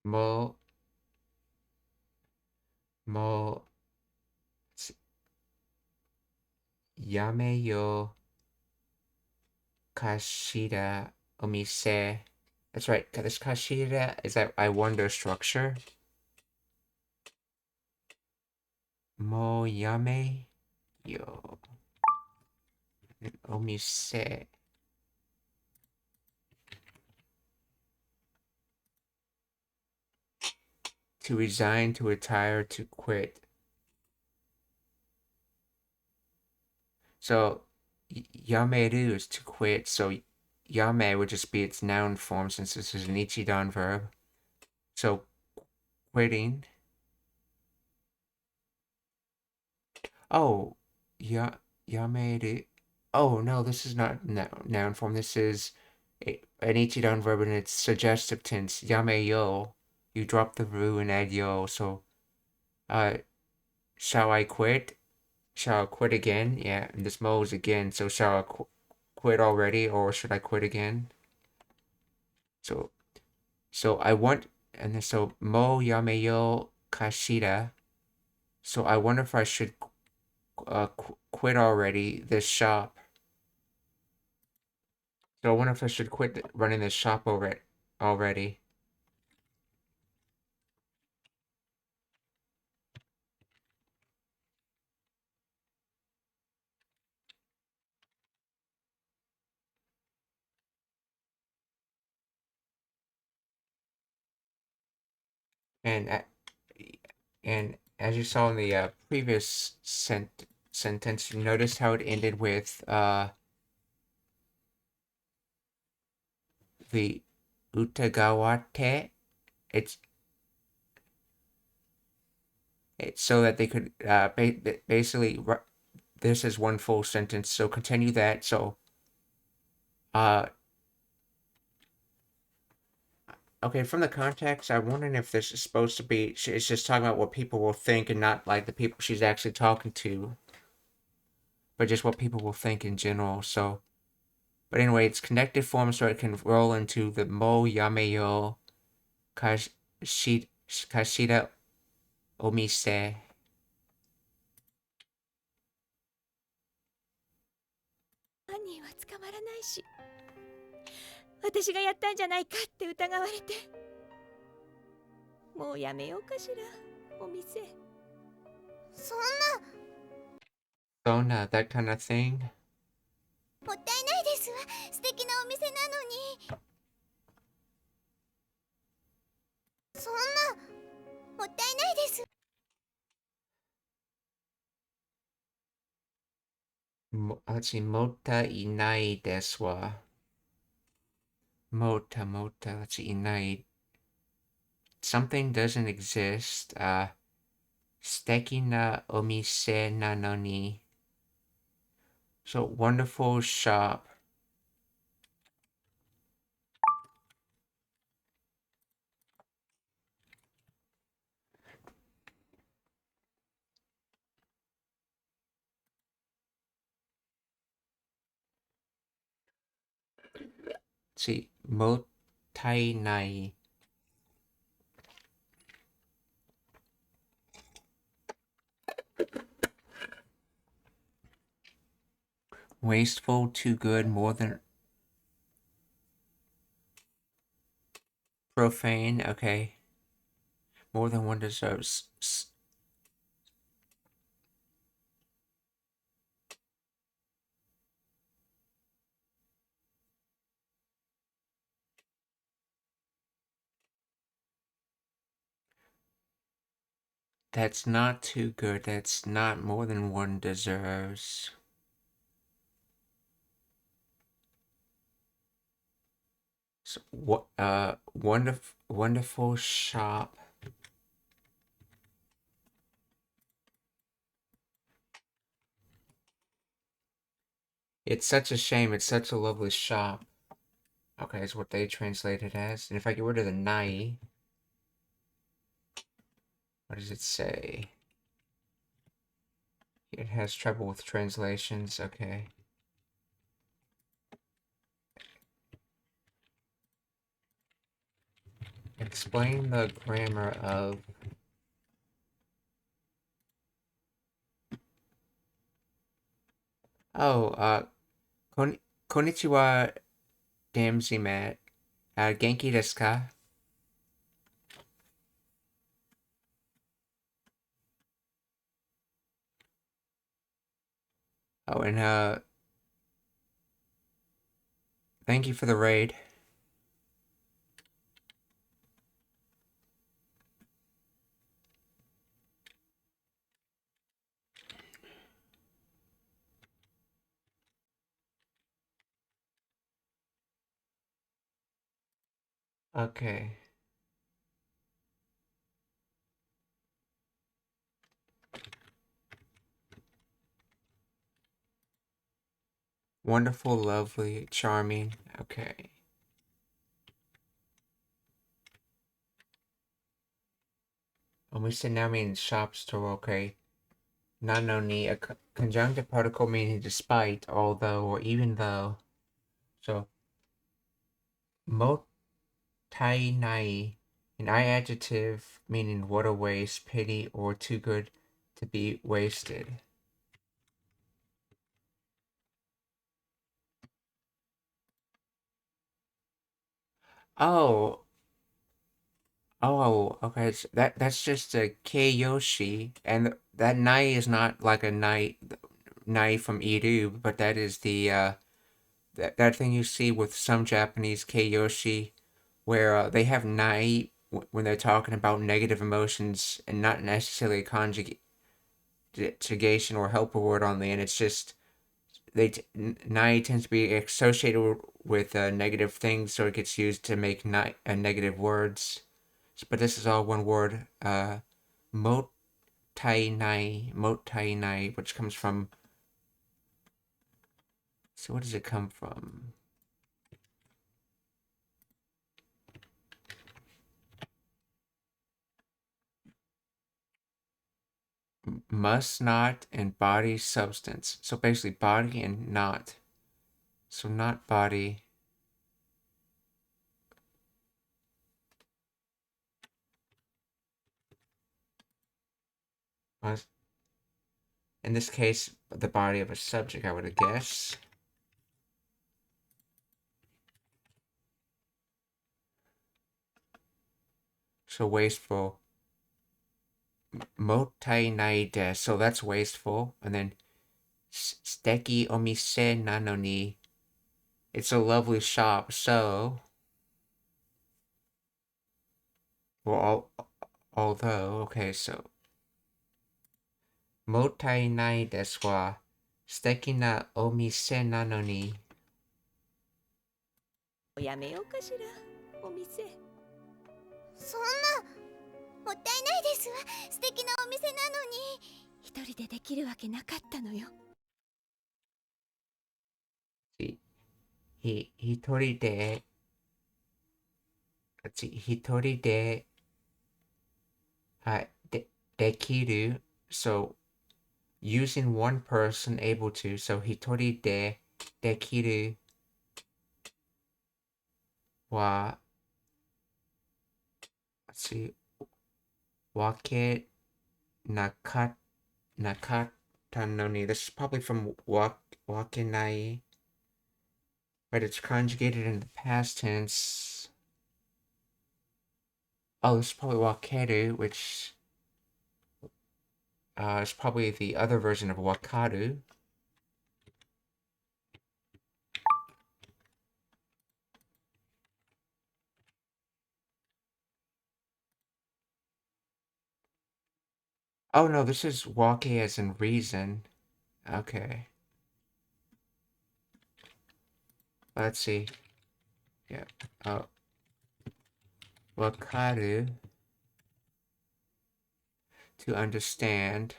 もうやめようかしら、お店。That's right. This kashira is that I wonder structure. もうやめよう。お店。To resign, to retire, to quit. So, yameru is to quit. So, yame would just be its noun form since this is an ichidan verb. So, quitting. Oh, yameru. Oh, no, this is not noun form. This is an ichidan verb in its suggestive tense. Yameyo. You drop the ru and add yo. So, shall I quit? Shall I quit again? Yeah, and this mo is again. So, shall I quit already, or should I quit again? So I want, and then so mo yameyo kashira. So I wonder if I should quit already this shop. So I wonder if I should quit running this shop already. And as you saw in the previous sentence, you noticed how it ended with the utagawate. It's so that they could basically this is one full sentence. So continue that. So okay, from the context, I'm wondering if this is supposed to be, it's just talking about what people will think and not like the people she's actually talking to, but just what people will think in general. So, but anyway, it's connected form, so it can roll into the mo yameyo kashida omise. 犯人は捕まらないし、私がやったんじゃないかって疑われて、もうやめようかしら、お店。そんな So, that kind of thing. もったいないですわ。素敵なお店なのに。そんなもったいないです。Let's see, mota inai desu wa. Mota, let's see, inai. Something doesn't exist. Steki na omise na noni. So, wonderful shop. See, motai nai. Wasteful, too good, more than profane, okay. More than one deserves. That's not too good. That's not more than one deserves. So, wonderful shop. It's such a shame. It's such a lovely shop. Okay, is what they translate it as. And if I get rid of the nai, what does it say? It has trouble with translations. Okay. Explain the grammar of... Oh, konnichiwa, Damzimat. Genki desu ka? Oh, and thank you for the raid. Okay. Wonderful, lovely, charming. Okay. Omise now means shop store. Okay. Nano ni, a conjunctive particle meaning despite, although, or even though. So, motai nai, an I adjective meaning what a waste, pity, or too good to be wasted. Oh, okay. So that's just a Keiyoshi, and that nai is not like a nai from Iru, but that is the that thing you see with some Japanese Keiyoshi, where they have nai when they're talking about negative emotions and not necessarily a conjugation or helper word on the end. It's just nai tends to be associated with negative things, so it gets used to make negative words. But this is all one word. Motai nai, which comes from. So what does it come from? Must not and body substance. So basically body and not. So not body. Must, in this case, the body of a subject, I would guess. So wasteful. Motai nai desu. So that's wasteful. And then steki omise nano ni. It's a lovely shop. So, well, although, okay, so. Motai nai desu wa steki na omise nano ni. やめようかしら、お店。そんなもったいないですわ。素敵なお店なのに。一人でできるわけなかったのよ。一人で、一人で、できる。So, using one person able to. So, 一人でできるは、わけなかったのに. This is probably from わけない. But it's conjugated in the past tense. Oh, this is probably wakeru, which is probably the other version of wakaru. Oh no, this is wake as in reason. Okay. Let's see. Yeah. Oh. Wakaru. To understand.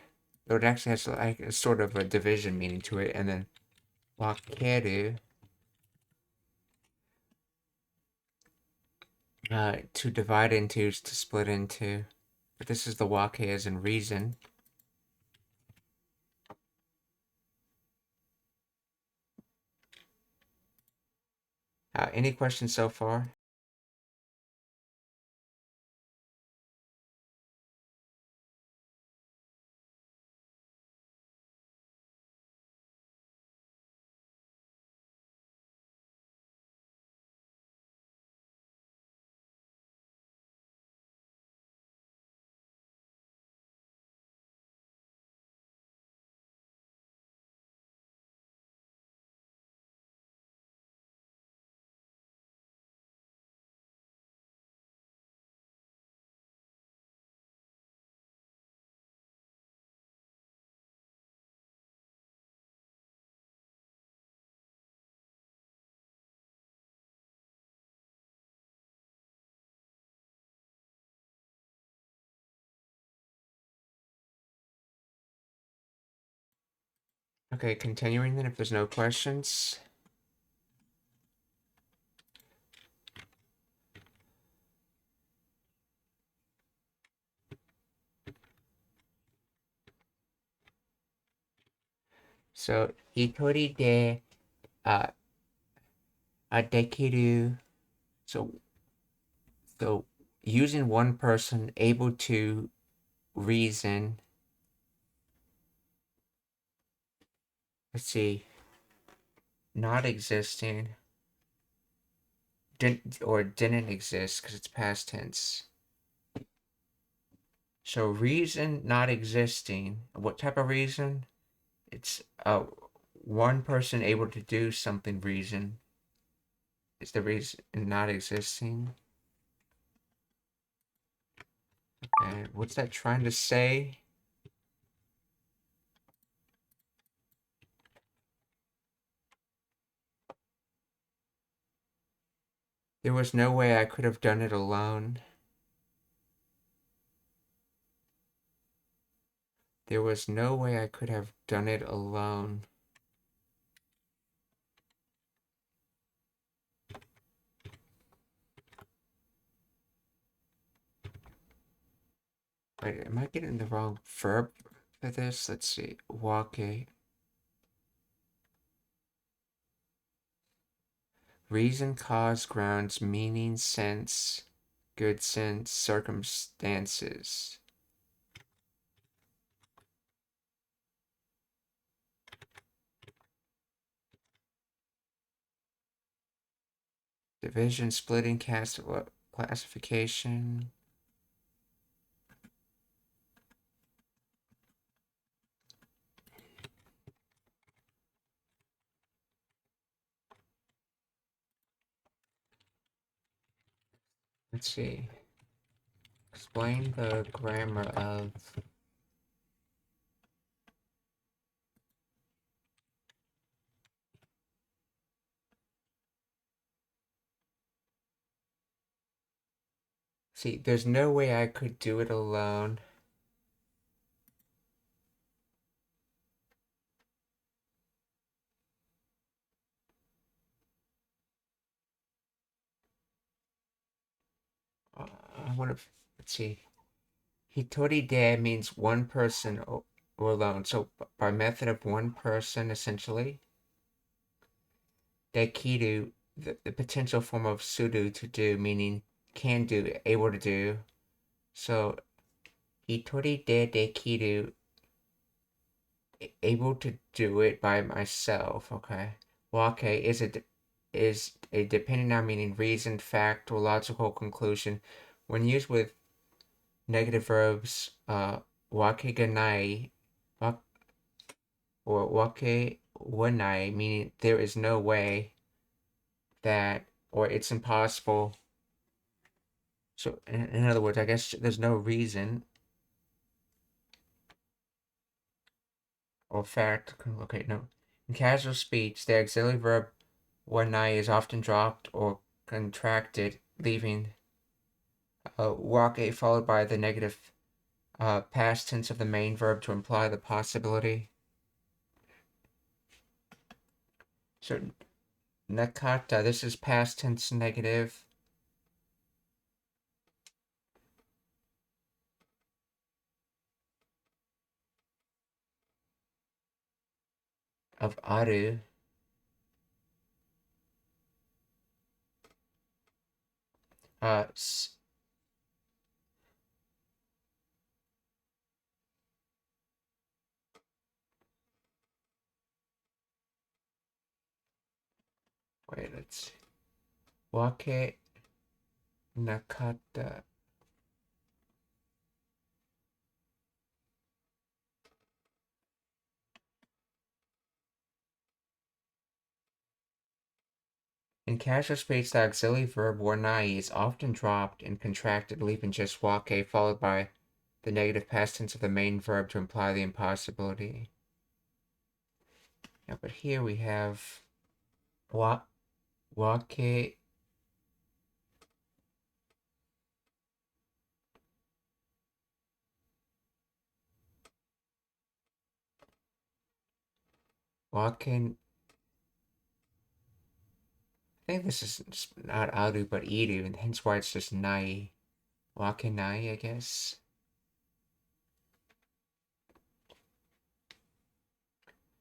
Oh, it actually has like a sort of a division meaning to it. And then wakeru. To divide into is to split into. But this is the wake as in reason. Any questions so far? Okay, continuing then if there's no questions. So, itori de dekiru. So using one person able to reason. Let's see. Not existing. Didn't exist because it's past tense. So reason not existing. What type of reason? It's one person able to do something reason. Is the reason not existing? And what's that trying to say? There was no way I could have done it alone. There was no way I could have done it alone. Wait, am I getting the wrong verb for this? Let's see. Wake. Reason, cause, grounds, meaning, sense, good sense, circumstances. Division, splitting, classification. Let's see. Explain the grammar of See, there's no way I could do it alone. I want to, let's see. Hitori de means one person or alone. So by method of one person, essentially. Dekiru, the potential form of sudo to do, meaning can do, able to do. So hitori de dekiru, able to do it by myself. Okay. Wake is a dependent noun meaning reason, fact, or logical conclusion. When used with negative verbs, wake ga nai, or wake wa nai, meaning there is no way that, or it's impossible. So, in other words, I guess there's no reason. or fact. Okay, no. In casual speech, the auxiliary verb wanai is often dropped or contracted, leaving wake followed by the negative past tense of the main verb to imply the possibility. So, nakata, this is past tense negative. Of aru. Wait, let's see. Wake nakata. In casual speech, the auxiliary verb wanai is often dropped and contracted, leaving just wake followed by the negative past tense of the main verb to imply the impossibility. Yeah, but here we have wake. Wake. I think this is not aru but iru, and hence why it's just nai. Wake nai, I guess.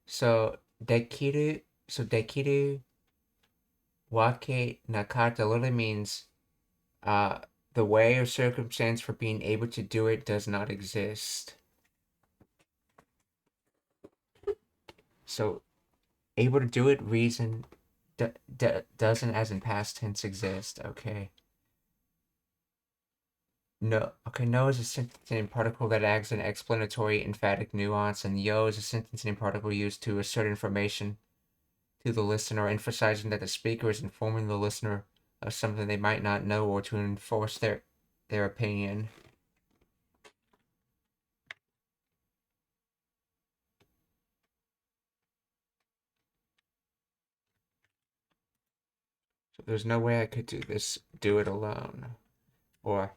So dekiru wake nakata literally means the way or circumstance for being able to do it does not exist. So able to do it, reason doesn't as in past tense exist. Okay. No. Okay, no is a sentence name particle that adds an explanatory emphatic nuance, and yo is a sentence name particle used to assert information to the listener, emphasizing that the speaker is informing the listener of something they might not know or to enforce their opinion. So there's no way I could do it alone. Or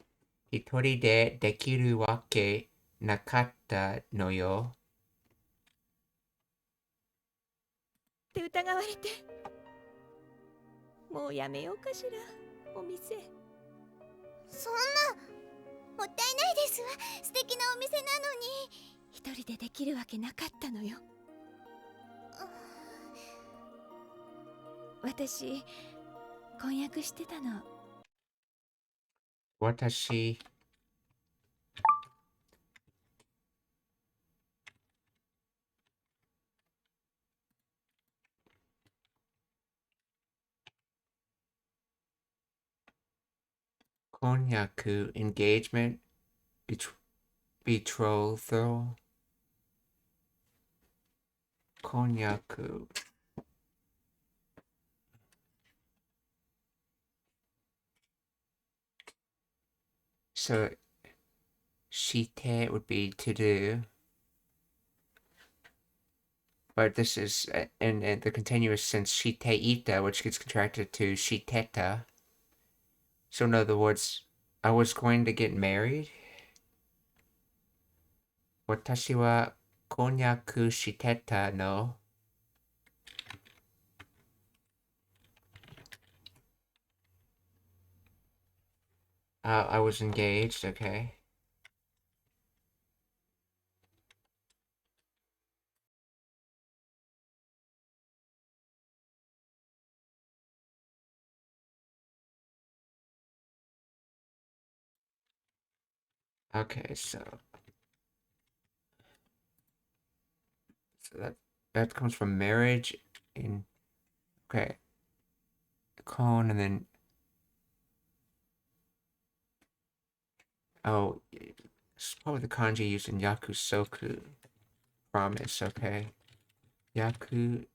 hitori de dekiru wake nakatta no yo. って疑われてもうやめようかしらお店。そんなもったいないですわ。素敵なお店なのに。一人でできるわけなかったのよ。私婚約してたの。私婚約 engagement betrothal 婚約 So shite would be to do, but this is in the continuous sense shiteita, which gets contracted to shiteta. So in other words, I was going to get married. Watashi wa konyaku shiteta no. I was engaged, okay. Okay, so that comes from marriage in okay. Kon and then it's probably the kanji used in yakusoku. Promise, okay. Yakusoku.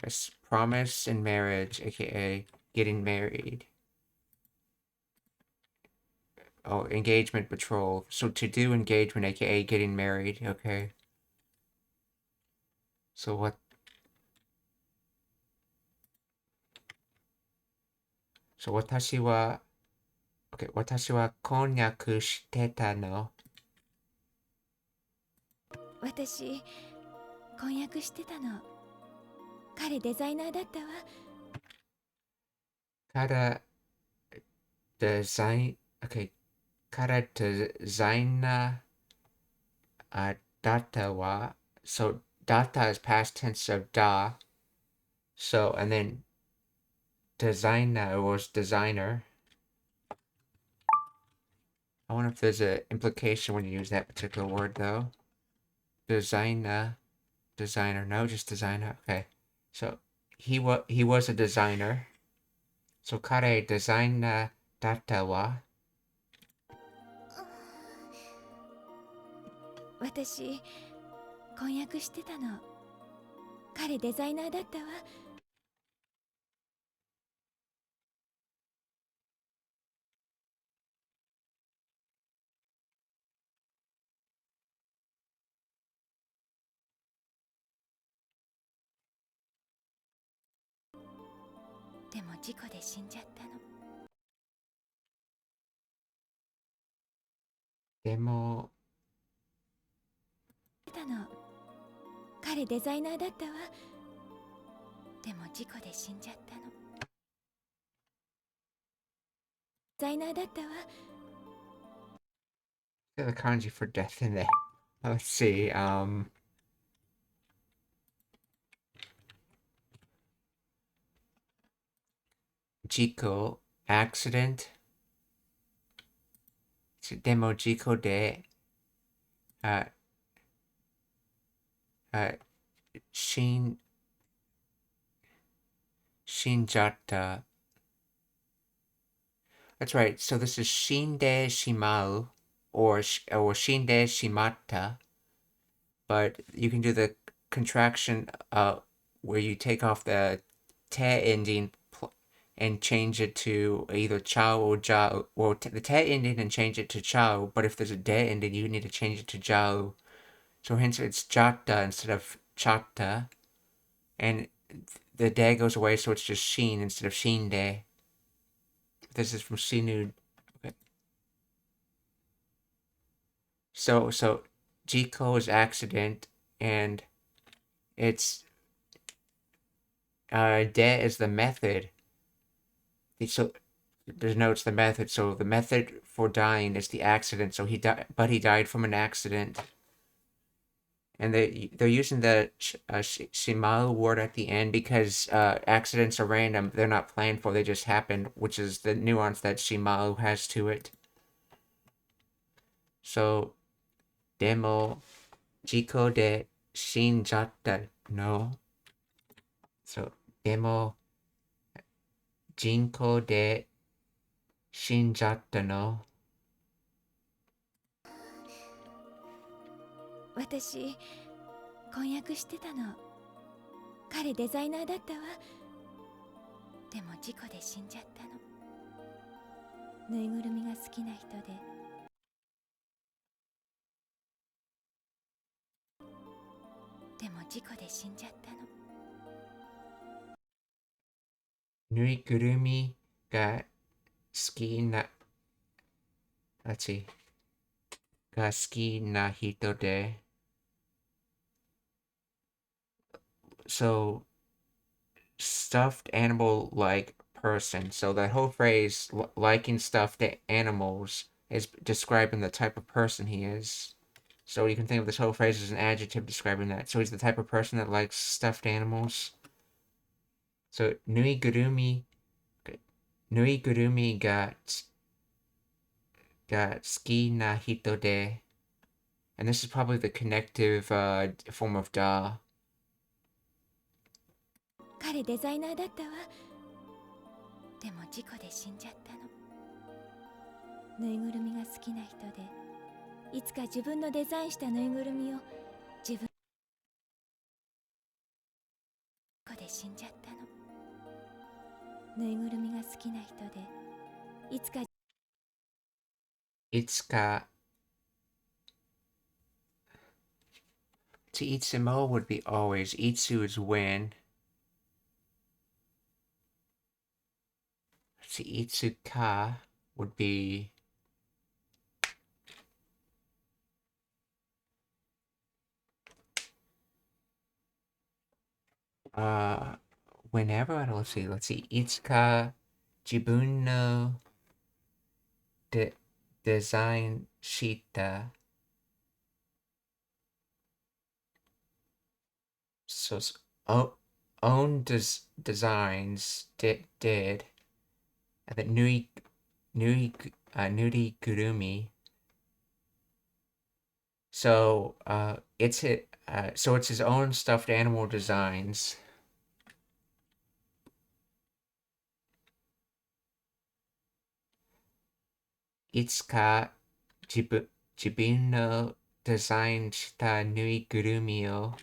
Yes, promise and marriage, aka getting married. Oh, engagement patrol. So to do engagement, aka getting married. Okay. So what? So 私は Okay, 私は婚約してたの。私、婚約してたの。彼デザイナーだったわ。からデザイン、Okay, からデザイナーだったわ。So data is past tense of da. So and then designer was designer. I wonder if there's an implication when you use that particular word though. Designer, no, just designer. Okay, so he was a designer. So 彼デザイナーだったわ。私、婚約してたの。彼デザイナーだったわ。でも事故で死んじゃったの。でも、たの。彼デザイナーだったわ。でも事故で死んじゃったの。デザイナーだったわ。the kanji for death in there. Let's see. Jiko accident. でも事故で、死んじゃった。That's right. So this is 死んでしまう or 死んでしまった. But you can do the contraction where you take off the te ending and change it to either chao or jiao. Well, the te ending and change it to chao, but if there's a de ending, you need to change it to jiao. So hence it's jata instead of chata. And the de goes away, so it's just shin instead of shinde. This is from Shinu. Okay. So Jiko is accident, and it's de is the method. So denotes the method. So the method for dying is the accident. So he died from an accident. And they're using the shimaru word at the end because accidents are random. They're not planned for. They just happen, which is the nuance that shimaru has to it. So, demo jiko de shinjatta no. So, demo jinko de shinjatta no. 私、婚約してたの。彼デザイナーだったわ。でも事故で死んじゃったの。ぬいぐるみが好きな人で。でも事故で死んじゃったの。ぬいぐるみが好きな、let's see, が好きな人で。So, stuffed animal like person. So that whole phrase, liking stuffed animals, is describing the type of person he is. So you can think of this whole phrase as an adjective describing that. So he's the type of person that likes stuffed animals. So nuigurumi ga suki na hito de. And this is probably the connective form of da. 彼デザイナーだったわ。でも事故で死んじゃったの。ぬいぐるみが好きな人で、いつか自分のデザインしたぬいぐるみを自分事故で死んじゃったの。ぬいぐるみが好きな人で、いつかいつか to itsumo would be always. Itsu is when. To itsuka would be whenever. Let's see. Itsuka jibun no design shita. So own designs did. And then nuri gurumi. So it's his own stuffed animal designs. Itsuka jibun no design shita nui gurumi o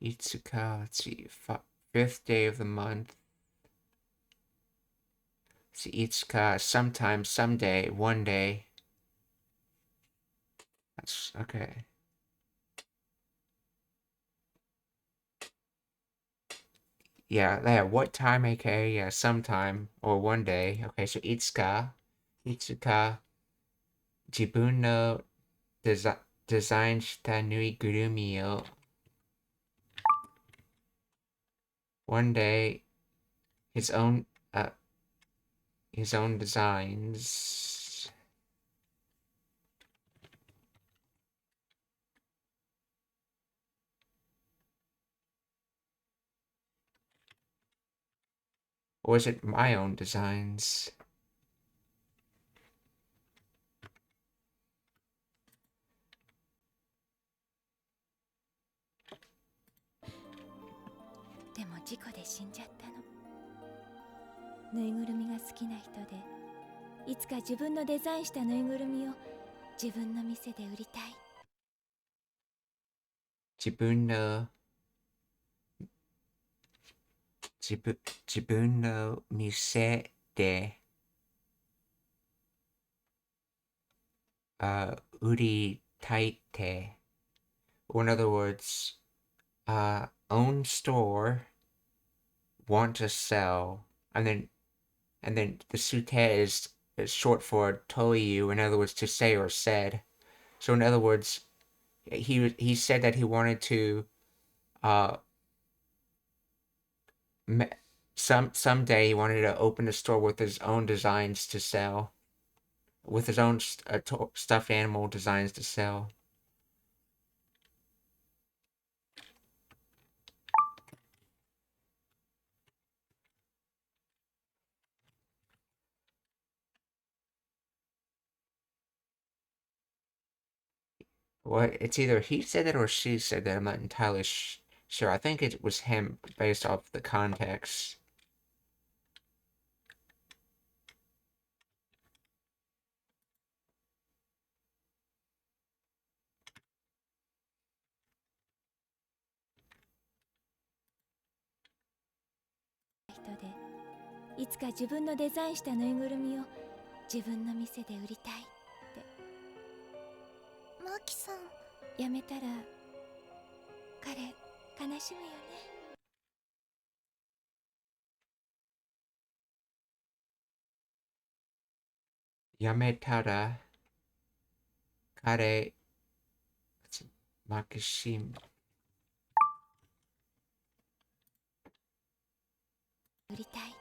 Itsuka, let's see, fifth day of the month. See, Itsuka, sometime, someday, one day. That's okay. Yeah, what time, aka, yeah, sometime, or one day. Okay, so Itsuka, jibun no design shita nui gurumi o. One day, his own designs. Or is it my own designs?でも事故で死んじゃったの。ぬいぐるみが好きな人で、いつか自分のデザインしたぬいぐるみを自分の店で売りたい。自分の店で売りたいって。Or in other words, own store, want to sell, and then the sute is short for toyu, in other words, to say or said. So in other words, he said that he wanted to someday he wanted to open a store with his own designs to sell, with his own stuffed animal designs to sell. What? It's either he said that or she said that. I'm not entirely sure. I think it was him based off the context.「いつか自分のデザインしたぬいぐるみを自分の店で売りたい」って。マキさん、やめたら彼悲しむよね。やめたら彼マキシム売りたいって。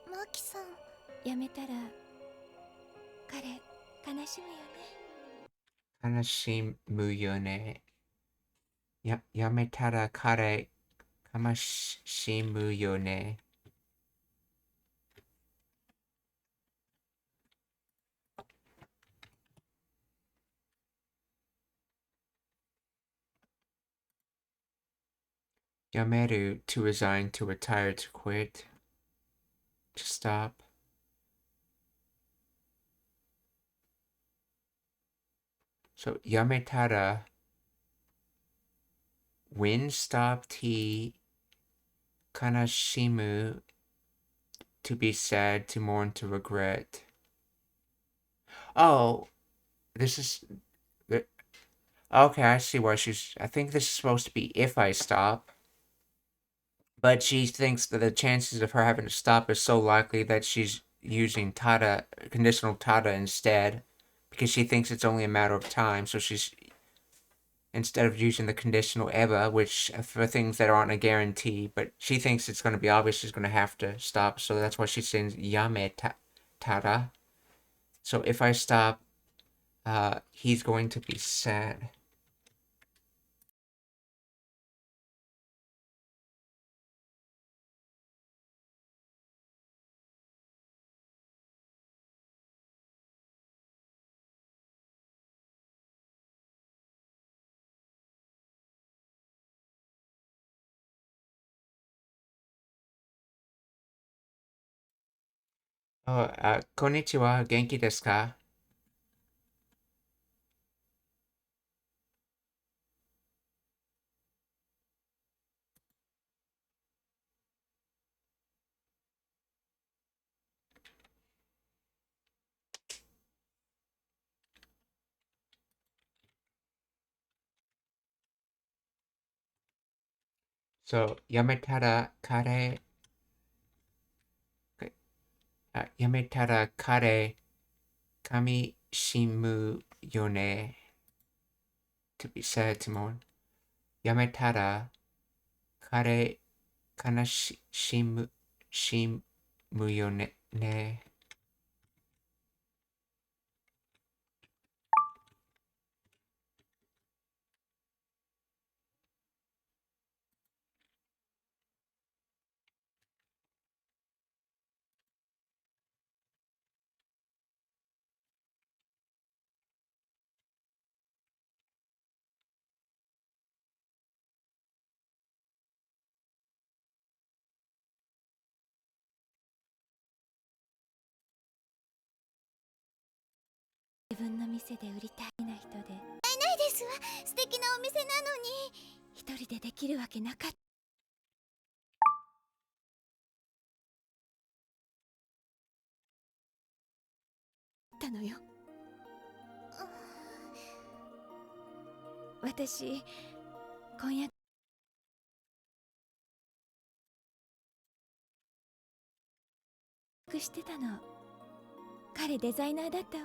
マキさん、やめたら彼悲しむよね。悲しむよね。やめたら彼悲しむよね。やめる to resign, to retire, to quit, to stop. So, やめたら when stop t 悲しむ to be sad, to mourn, to regret. Oh, this is... Okay, I see why she's... I think this is supposed to be if I stop. But she thinks that the chances of her having to stop is so likely that she's using tada, conditional tada instead. Because she thinks it's only a matter of time. So she's... Instead of using the conditional eba, which for things that aren't a guarantee, but she thinks it's going to be obvious she's going to have to stop. So that's why she's saying yame tada. So if I stop, he's going to be sad. Oh, こんにちは。元気ですか? So, やめたら彼、髪しむよね。to be sad to mourn. やめたら彼、悲しむよね。自分の店で売りたいな人でないですわ。素敵なお店なのに。一人でできるわけなかったのよ。私婚約してたの。彼デザイナーだったわ。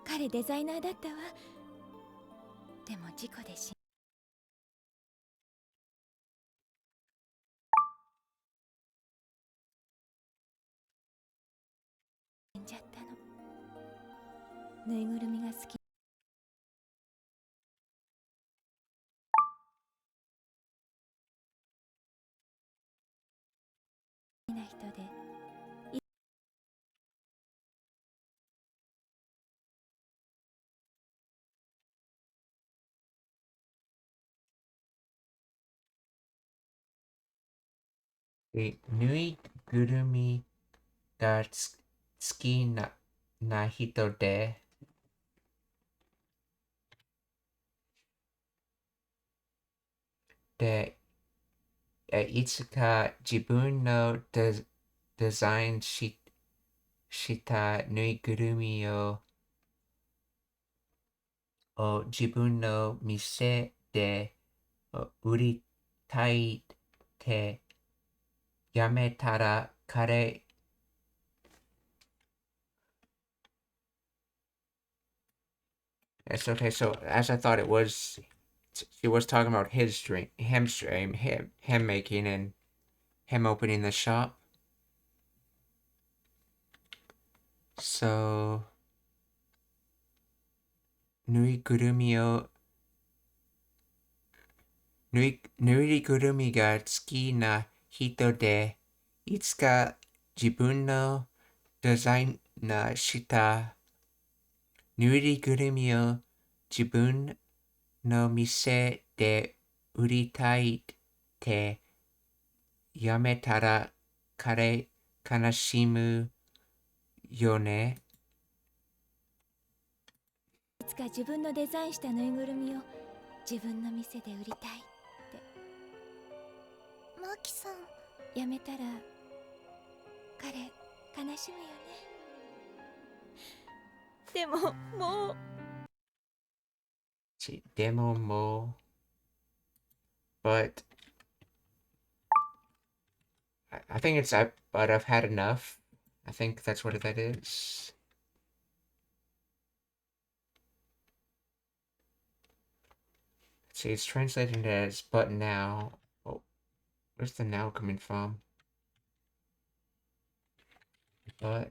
彼デザイナーだったわ。でも事故で死んじゃったの。ぬいぐるみが好きな人でで、ぬいぐるみが好きな人で、いつか自分のデザインしたぬいぐるみを自分の店で売りたいってやめたら彼It's okay. So as I thought it was, she was talking about his dream, him making and him opening the shop. So ぬいぐるみをぬいぐるみが好きな人で、いつか自分のデザインしたぬいぐるみを自分の店で売りたいってやめたら彼悲しむよね。いつか自分のデザインしたぬいぐるみを自分の店で売りたいって。マキさん、やめたら彼悲しむよね。でももうでももう but I think it's but I've had enough. I think that's what that is. See, it's translated as but now. Oh, where's the now coming from? But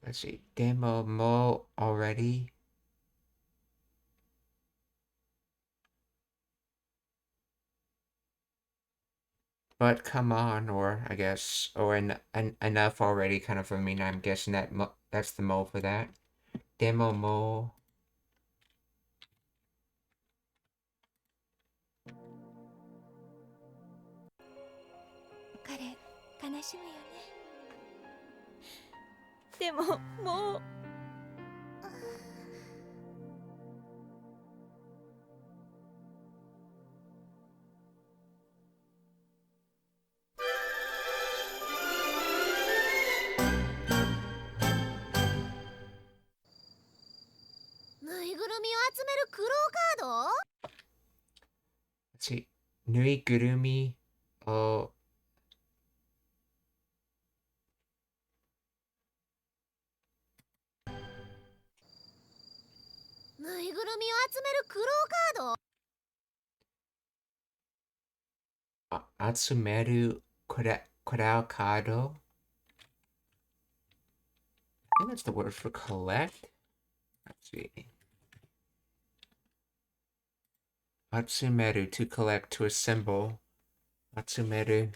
let's see, demo mo already. But come on, or I guess, or enough already, kind of for me. I'm guessing that's the mo for that. Demo mo. 彼悲しむよね。でももうぬいぐるみを集めるクローカード？ Let's see, nuigurumi. Oh, ぬいぐるみを集めるクローカード？ atsumeru kurao kado. I think that's the word for collect. Let's see. Atsumeru, to collect, to assemble. Atsumeru.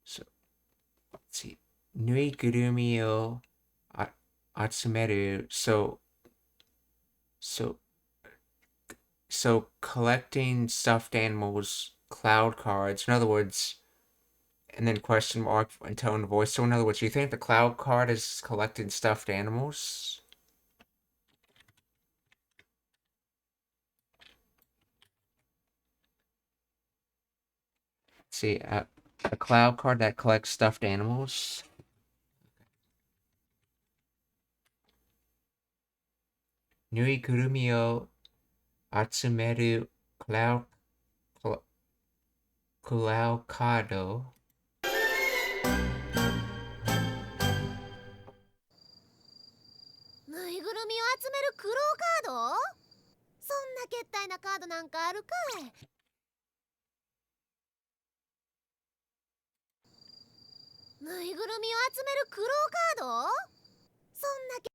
So, let's see. Nuigurumi o atsumeru. So collecting stuffed animals, cloud cards. In other words, and then question mark and tone voice. So in other words, do you think the cloud card is collecting stuffed animals? See, a cloud card that collects stuffed animals. Nuigurumi o atsumeru cloud kado. ぬいぐるみを集めるクローカード？そんなけったいなカードなんかあるかい？ぬいぐるみを集めるクローカード？そんなけ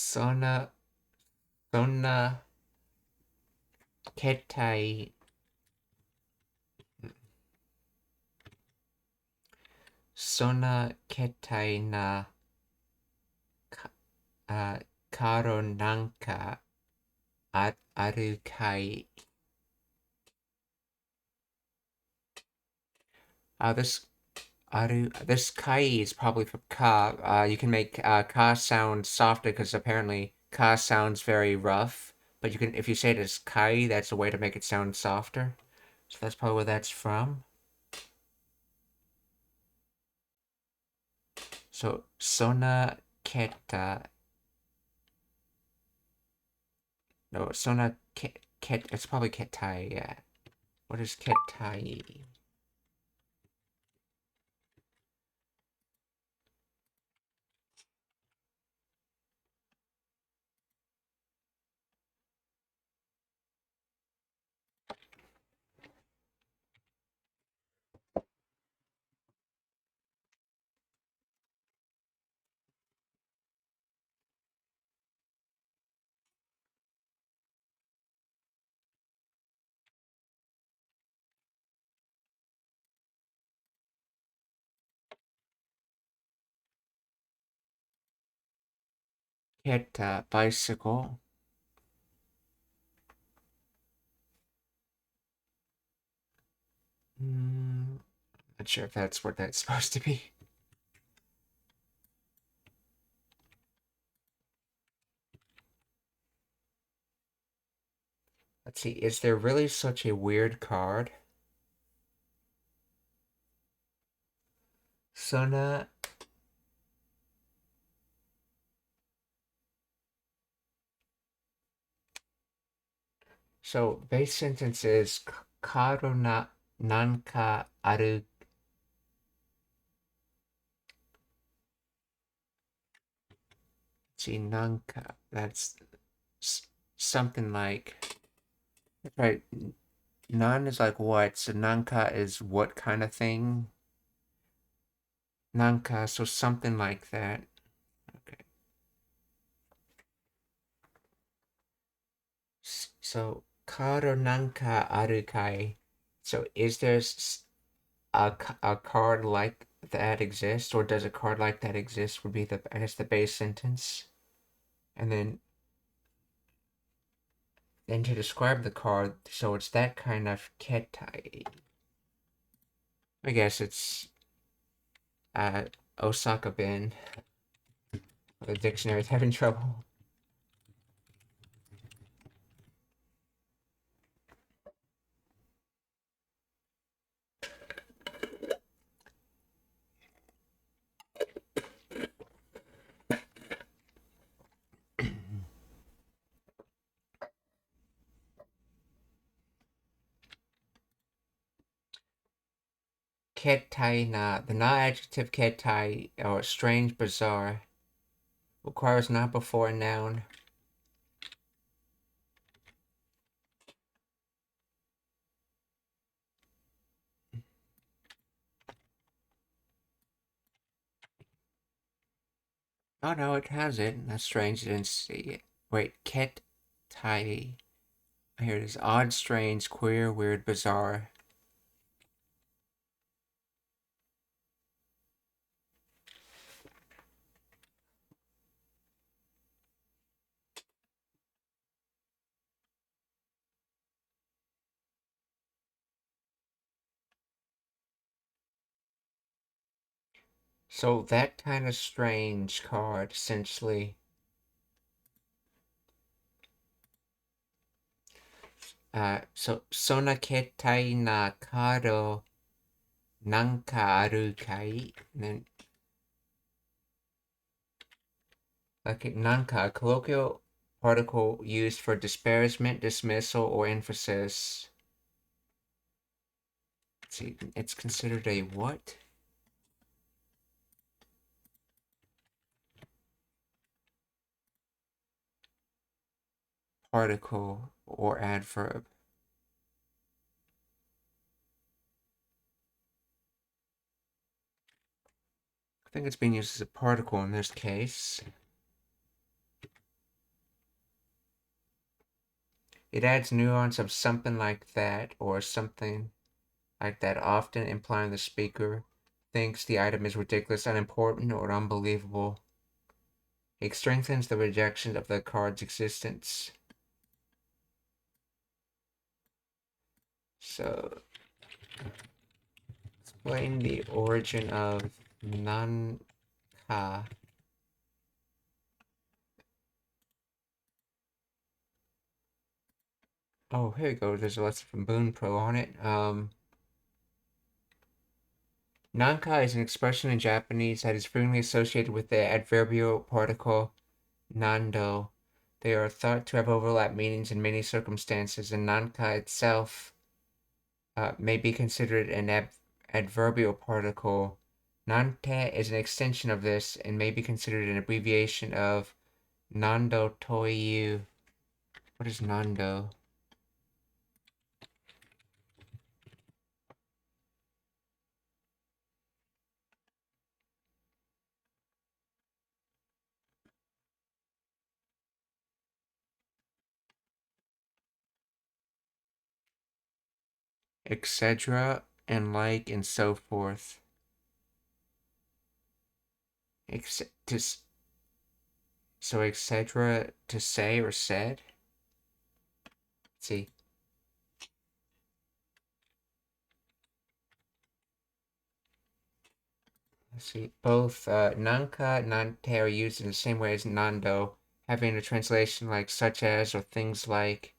そんなケタイそんなケタイなカードなんかあるかい。This kai is probably for ka. You can make ka sound softer because apparently ka sounds very rough. But you can, if you say it as kai, that's a way to make it sound softer. So that's probably where that's from. So sona keta. No, sona ket. It's probably ketai. Yeah. What is ketai? Keta bicycle. Not sure if that's what that's supposed to be. Let's see, is there really such a weird card? Sona. So base sentence is karo na nanka aru. See, nanka, that's something like, right, nan is like what, so nanka is what kind of thing? Nanka, so something like that. Okay. So, karo nanka aru kai. So is there a card like that exist, or does a card like that exist would be the, I guess, the base sentence. And then to describe the card, so it's that kind of ketai. I guess it's Osaka bin. The dictionary's having trouble. Ketai na, the na adjective ketai, or strange, bizarre, requires not before a noun. Oh no, it has it. That's strange, I didn't see it. Wait, ketai. Here it is. Odd, strange, queer, weird, bizarre. So that kind of strange card, essentially. So sona ketai na kado nanka aru kai. And then, like nanka, a colloquial particle used for disparagement, dismissal, or emphasis. Let's see, it's considered a what? Particle or adverb. I think it's being used as a particle in this case. It adds nuance of something like that or something like that, often implying the speaker thinks the item is ridiculous, unimportant, or unbelievable. It strengthens the rejection of the card's existence. So, explain the origin of nanka. Oh, here you go. There's a lesson from Boon Pro on it. Nanka is an expression in Japanese that is frequently associated with the adverbial particle nando. They are thought to have overlapped meanings in many circumstances, and nanka itself may be considered an adverbial particle. Nante is an extension of this and may be considered an abbreviation of nando toyu. What is nando? Etc. and like and so forth. So etc. to say or said. Let's see. Let's see. Both nanka and nante are used in the same way as nando, having a translation like such as or things like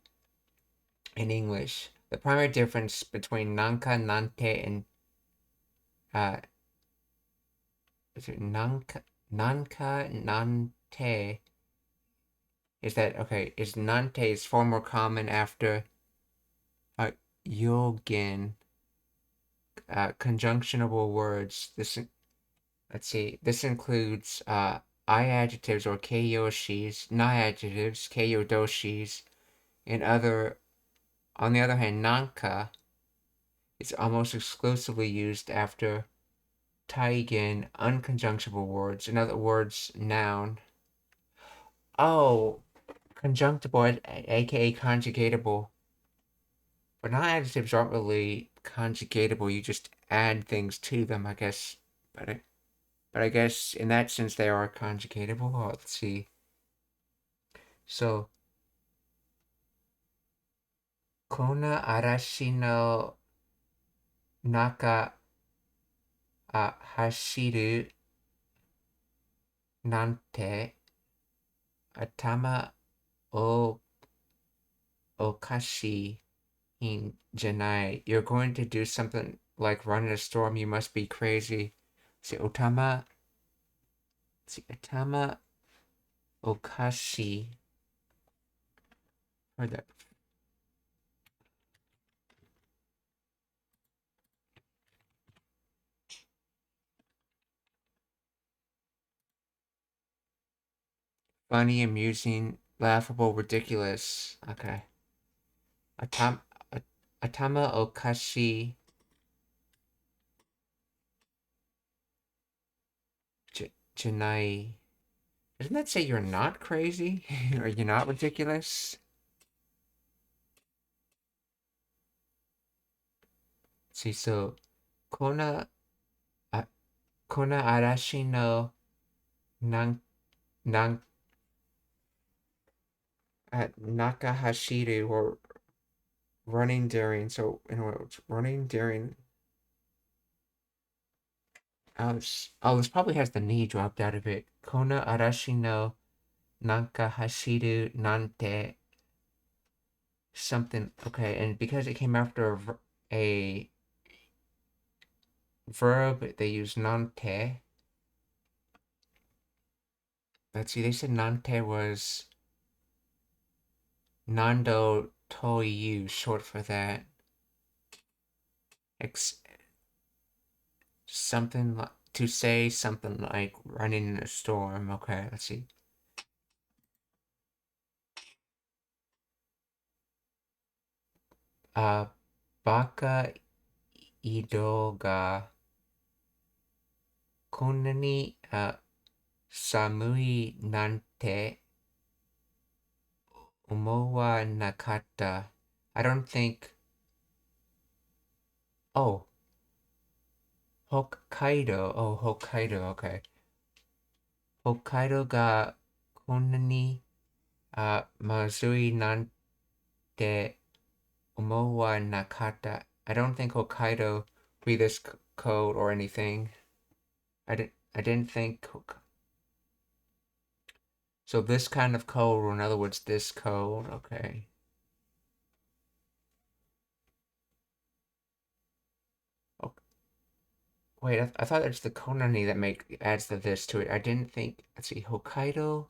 in English. The primary difference between nanka, nante, and nanka, nante is that is nante is far more common after yogin conjunctionable words. Let's see. This includes I adjectives or kyoshis, na adjectives, kyodoshis, and other. On the other hand, nanka is almost exclusively used after taigen unconjunctible words. In other words, noun. Oh, conjunctible, aka conjugatable. But non-adjectives aren't really conjugatable. You just add things to them, I guess. But I guess in that sense they are conjugatable. Oh, let's see. So, kona arashi no naka hashiru nante atama o okashi in janai. You're going to do something like run in a storm. You must be crazy. See, atama okashi. Heard that. Funny, amusing, laughable, ridiculous. Okay. Atama okashi janai. Doesn't that say you're not crazy? Or you're not ridiculous? See, so kona arashi no nan nakahashiru or running during. So in other words, running during. This probably has the knee dropped out of it. Kona arashi no nakahashiru nante something. Okay, and because it came after a verb, they use nante. Let's see, they said nante was nando toyu, short for that. Something like, to say something like running in a storm. Okay, let's see. Baka ido ga konna ni samui nante umowa nakata. I don't think. Oh, Hokkaido. Oh, Hokkaido. Okay. Hokkaido ga konna ni mazui nante umowa nakata. I don't think Hokkaido read this code or anything. I didn't think. So this kind of code, or in other words, this code. Okay. Wait, I thought it's the konani that adds the this to it. I didn't think. Let's see, Hokkaido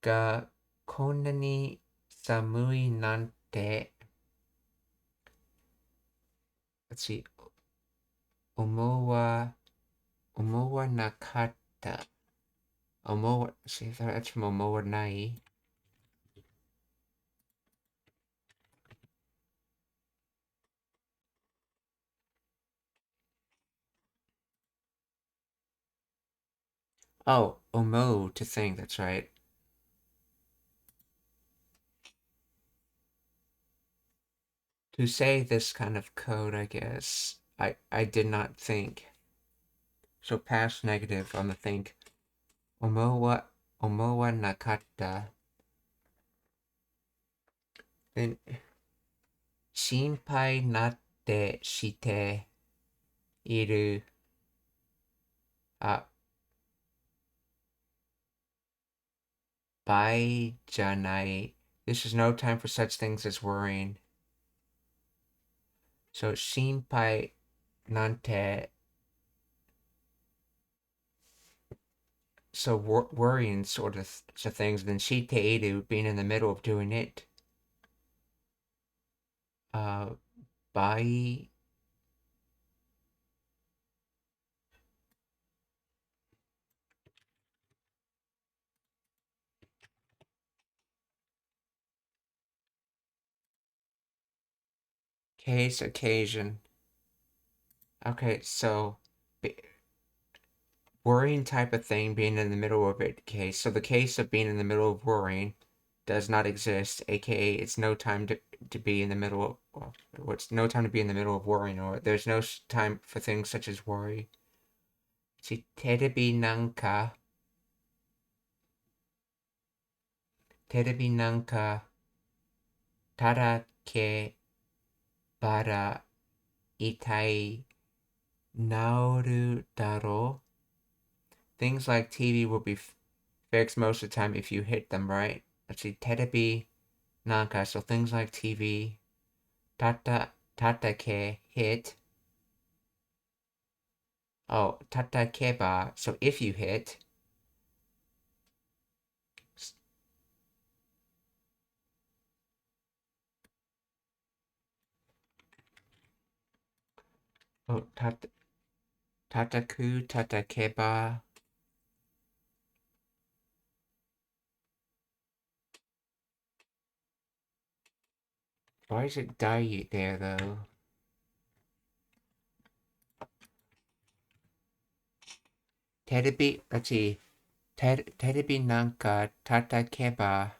ga konani samui nante. Let's see, omowa nakata. Omowa. See, that's from omowa nai. Oh, omo, to think. That's right. To say this kind of code, I guess. I did not think. So past negative on the think. Omowa 思わなかった。Then 心配なってしている。あ、場合じゃない。This is no time for such things as worrying. So 心配なんて so worrying sort of things, then shiteiru being in the middle of doing it. Bai case occasion. Okay, so worrying type of thing being in the middle of it. Okay, so the case of being in the middle of worrying does not exist, aka it's no time to be in the middle of, well, it's no time to be in the middle of worrying, or there's no time for things such as worry. See, terebi nanka tada ke bara itai naoru daro. Things like TV will be fixed most of the time if you hit them, right? Let's see, terebi nanka, so things like TV. Tatake, hit. Oh, tatakeba, so if you hit. Oh, tataku, tatakeba. Why is it dai there, though? Terebi, let's see. Terebi nanka tatakeba.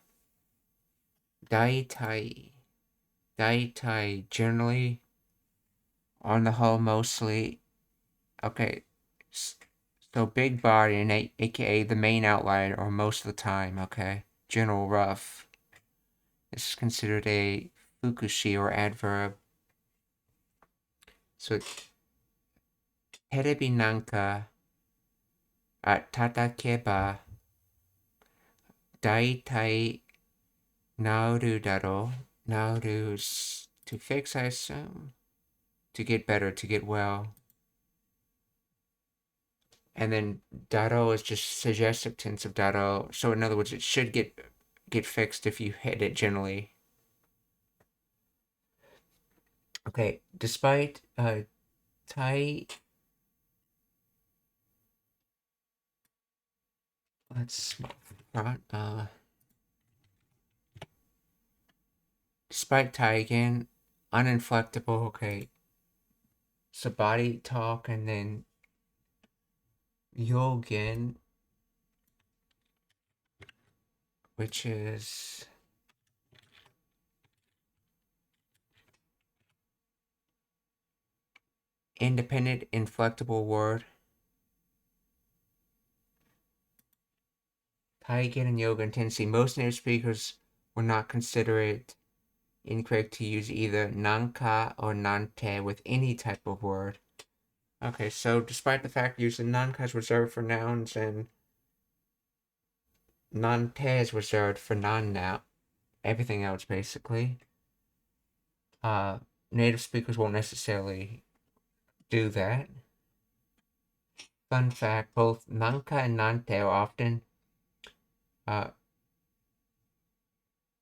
Daitai. Generally. On the whole, mostly. Okay. So big body, and aka the main outline, or most of the time, okay? General rough. This is considered a fukushi or adverb. So, terebi nanka tatakeba daitai naoru daro. Naoru is to fix, I assume. To get better, to get well. And then daro is just suggestive tense of daro. So in other words, it should get fixed if you hit it generally. Okay, despite tai. Let's despite tai again, uninflectable. Okay, so body talk and then yogen, which is independent inflectable word. Taigen and yoga intensity. Most native speakers will not consider it incorrect to use either nanka or nante with any type of word. Okay, so despite the fact using nanka is reserved for nouns and nante is reserved for non-noun, everything else basically, native speakers won't necessarily do that. Fun fact, both nanka and nante are often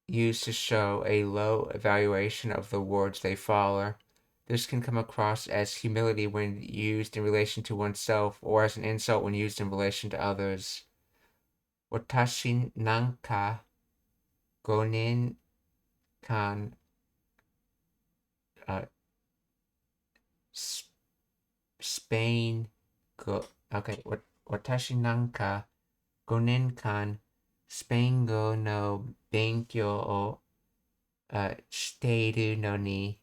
used to show a low evaluation of the words they follow. This can come across as humility when used in relation to oneself, or as an insult when used in relation to others. Watashi nanka gonin kan Spain go. Okay, watashi nanka gonin kan Spain go no benkyo o shiteiru no ni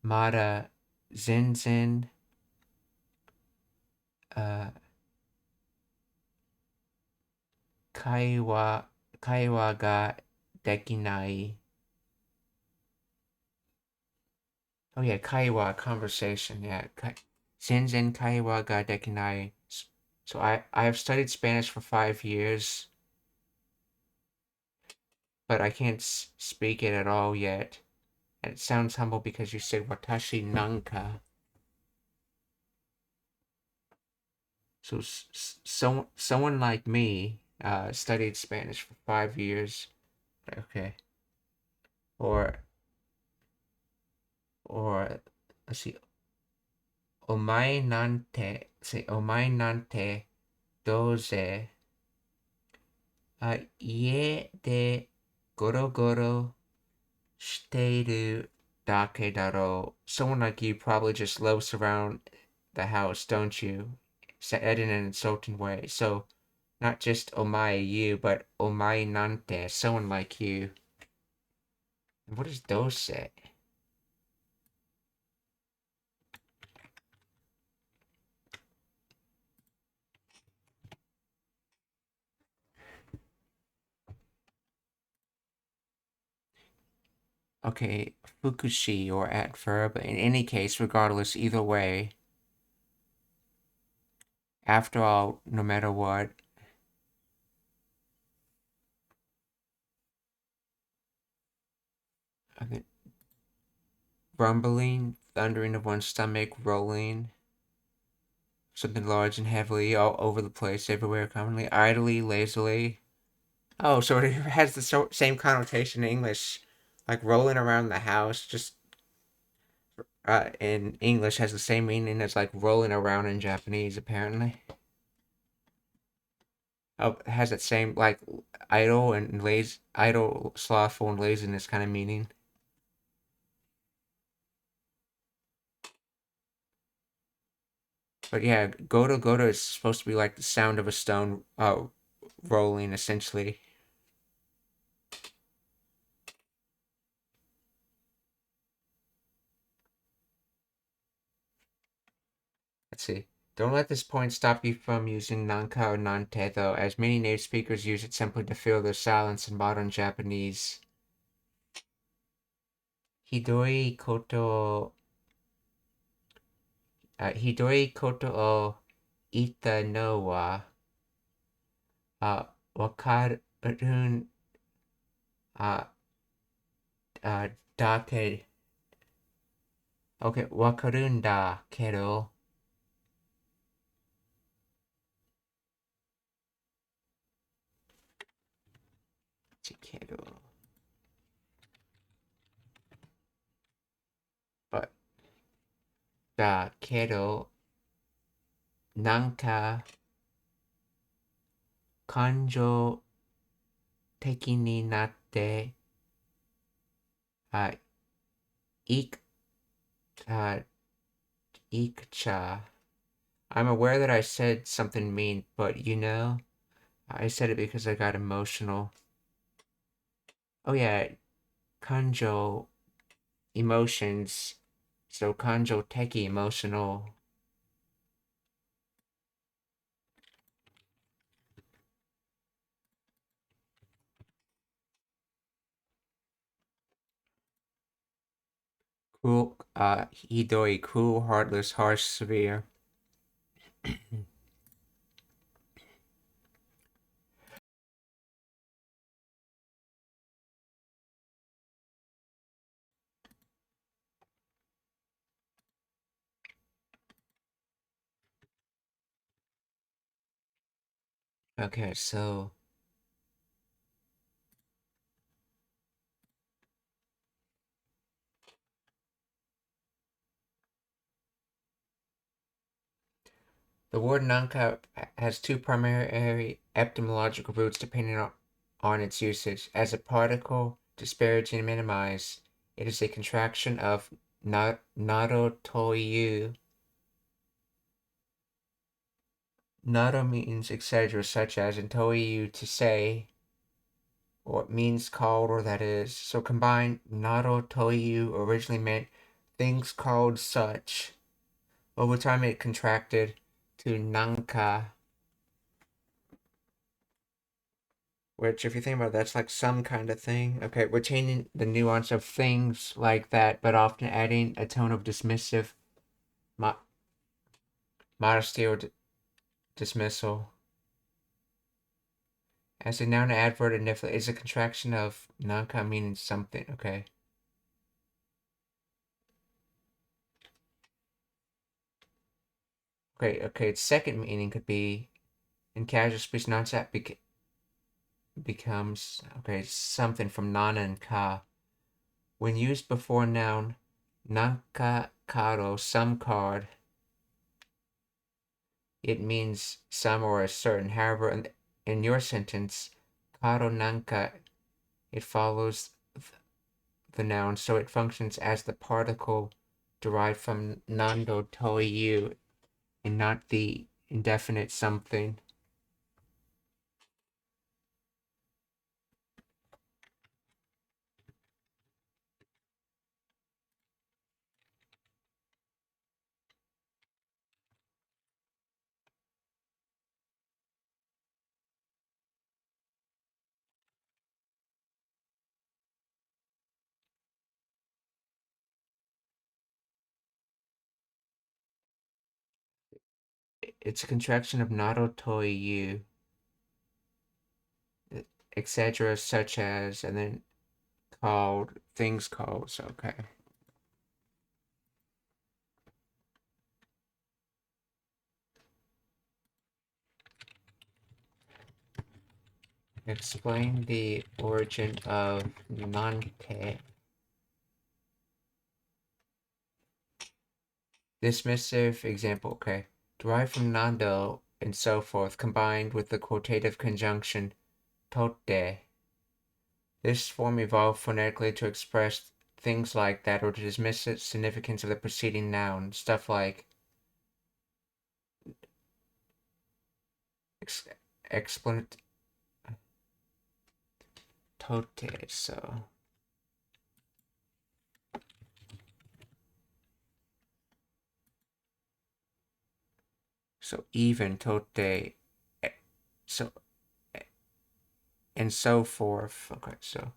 mada zenzen 会話ができない。Oh yeah, 会話 conversation. Yeah, 全然会話ができない。So I have studied Spanish for 5 years, but I can't speak it at all yet. And it sounds humble because you say watashi nanka. So someone like me studied Spanish for 5 years. Okay. Or let's see. Omae nante. Say omae nante doze. 家でゴロゴロしているだけだろう. Someone like you probably just loafs around the house, don't you? Said in an insulting way. So, not just omae you, but omae nante, someone like you. What does those say? Okay, fukushi or adverb. In any case, regardless, either way. After all, no matter what. Okay. Rumbling, thundering of one's stomach, rolling. Something large and heavily, all over the place, everywhere, commonly, idly, lazily. Oh, so it has the same connotation in English. Like rolling around the house, just in English has the same meaning as like rolling around in Japanese, apparently. Oh, it has that same like idle, slothful, and laziness kind of meaning. But yeah, goto is supposed to be like the sound of a stone rolling, essentially. Let's see. Don't let this point stop you from using nanka or nante, though, as many native speakers use it simply to fill their silence in modern Japanese. Hidoi koto o ita no wa wakarun dake. Okay, wakarun da kedo. Kedo. But da kedo nanka kanjo teki ni natte ikcha. I'm aware that I said something mean, but I said it because I got emotional. Oh yeah, kanjo, emotions. So kanjo teki, emotional. Cruel, hidoi, cruel, heartless, harsh, severe. Okay, so the word nanka has two primary etymological roots depending on its usage. As a particle, disparage and minimize, it is a contraction of naro toyu. Naro means etc., such as, and toyu to say, or it means called or that is. So combined, naro toyu originally meant things called such. Over time it contracted to nanka. which, if you think about it, that's like some kind of thing. Okay, retaining the nuance of things like that, but often adding a tone of dismissive modesty or dismissal. As a noun, adverb, and if is a contraction of nanka meaning something. Okay. Okay. Its second meaning could be in casual speech, non-sat becomes something from nana and ka. When used before noun, nanka karo, some card, it means some or a certain. However, in your sentence, karo nanka, it follows the noun, so it functions as the particle derived from nando toiyu and not the indefinite something. It's a contraction of nado toiyu, etc., such as, and then called, things called. So, okay. Explain the origin of nante. Dismissive example, okay. Derived from nando and so forth, combined with the quotative conjunction totte. This form evolved phonetically to express things like that or to dismiss the significance of the preceding noun. Stuff like explanatory totte, so even totte, so and so forth. Okay, so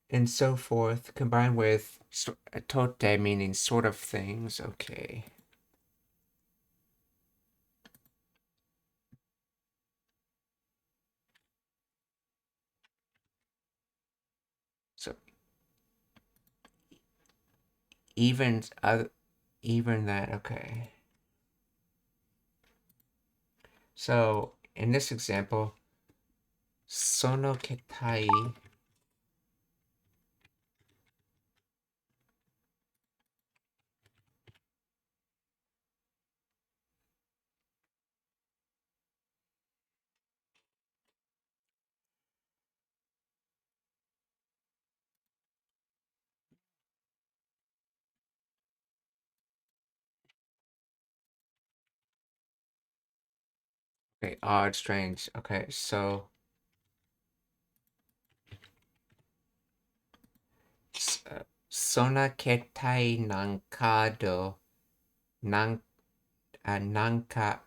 and so forth, combined with totte meaning sort of things. Okay. So even that, okay. So in this example, sono ketai okay, odd, strange. Okay, so sona ketai nankado nanka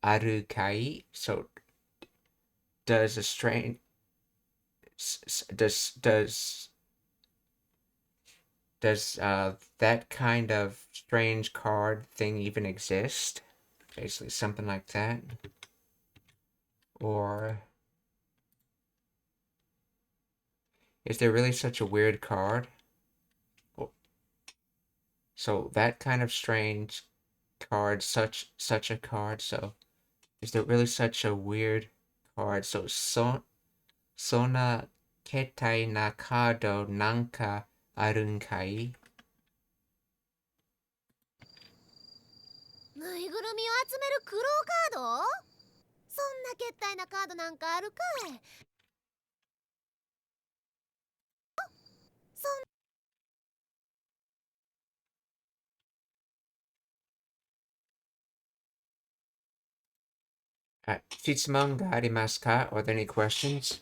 aru kai. So does a strange does that kind of strange card thing even exist? Basically something like that. Or is there really such a weird card? So that kind of strange card, such a card. So is there really such a weird card? So sona ketai na kado nanka arun kai? ぬいぐるみを集める苦労カード？そんなけったいなカードなんかあるかい？そん Shitsumon ga arimasu ka? Are there any questions?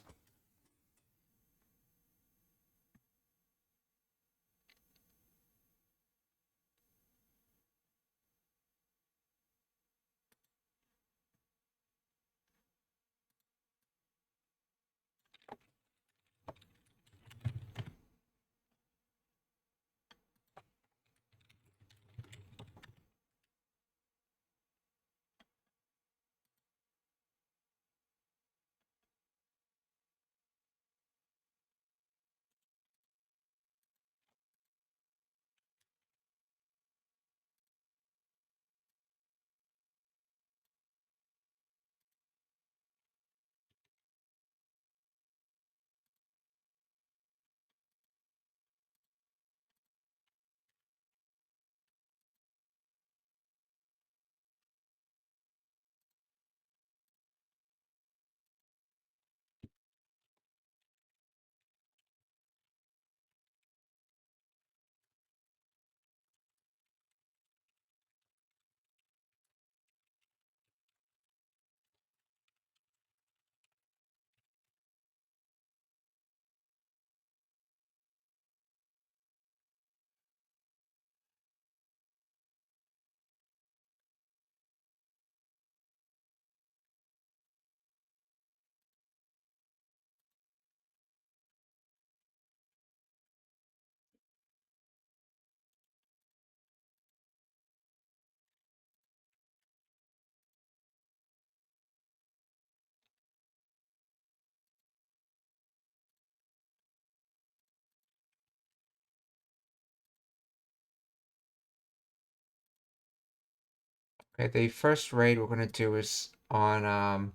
Okay, the first raid we're going to do is on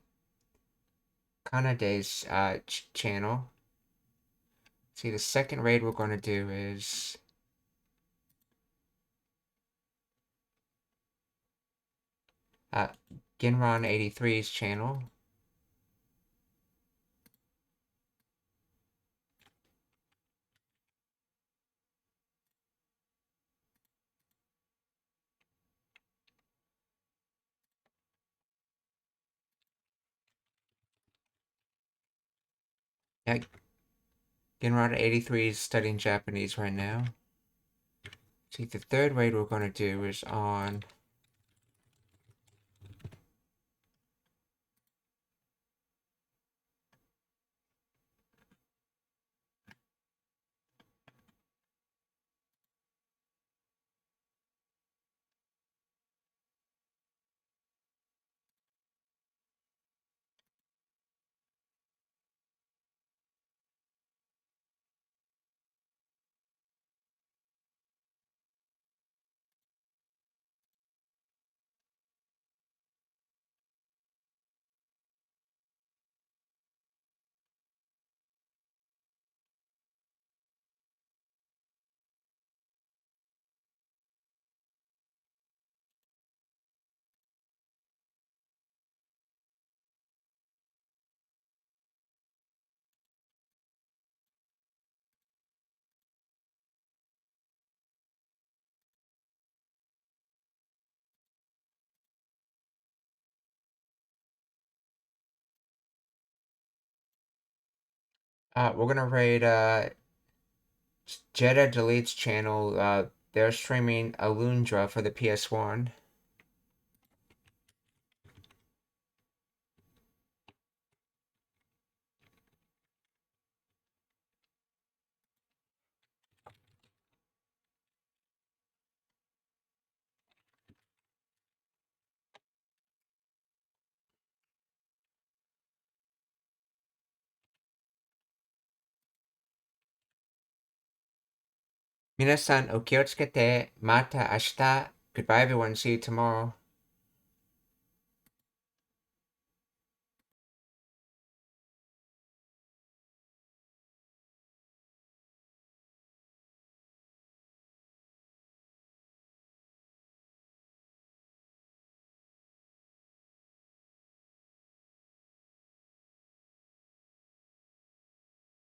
Kanade's channel. See, the second raid we're going to do is Ginron83's channel. Yeah, Ginron83 is studying Japanese right now. See, the third raid we're going to do is on we're gonna raid Jetta Delete's channel. They're streaming Alundra for the PS1. Minasan, お気をつけて。また明日. Goodbye, everyone. See you tomorrow.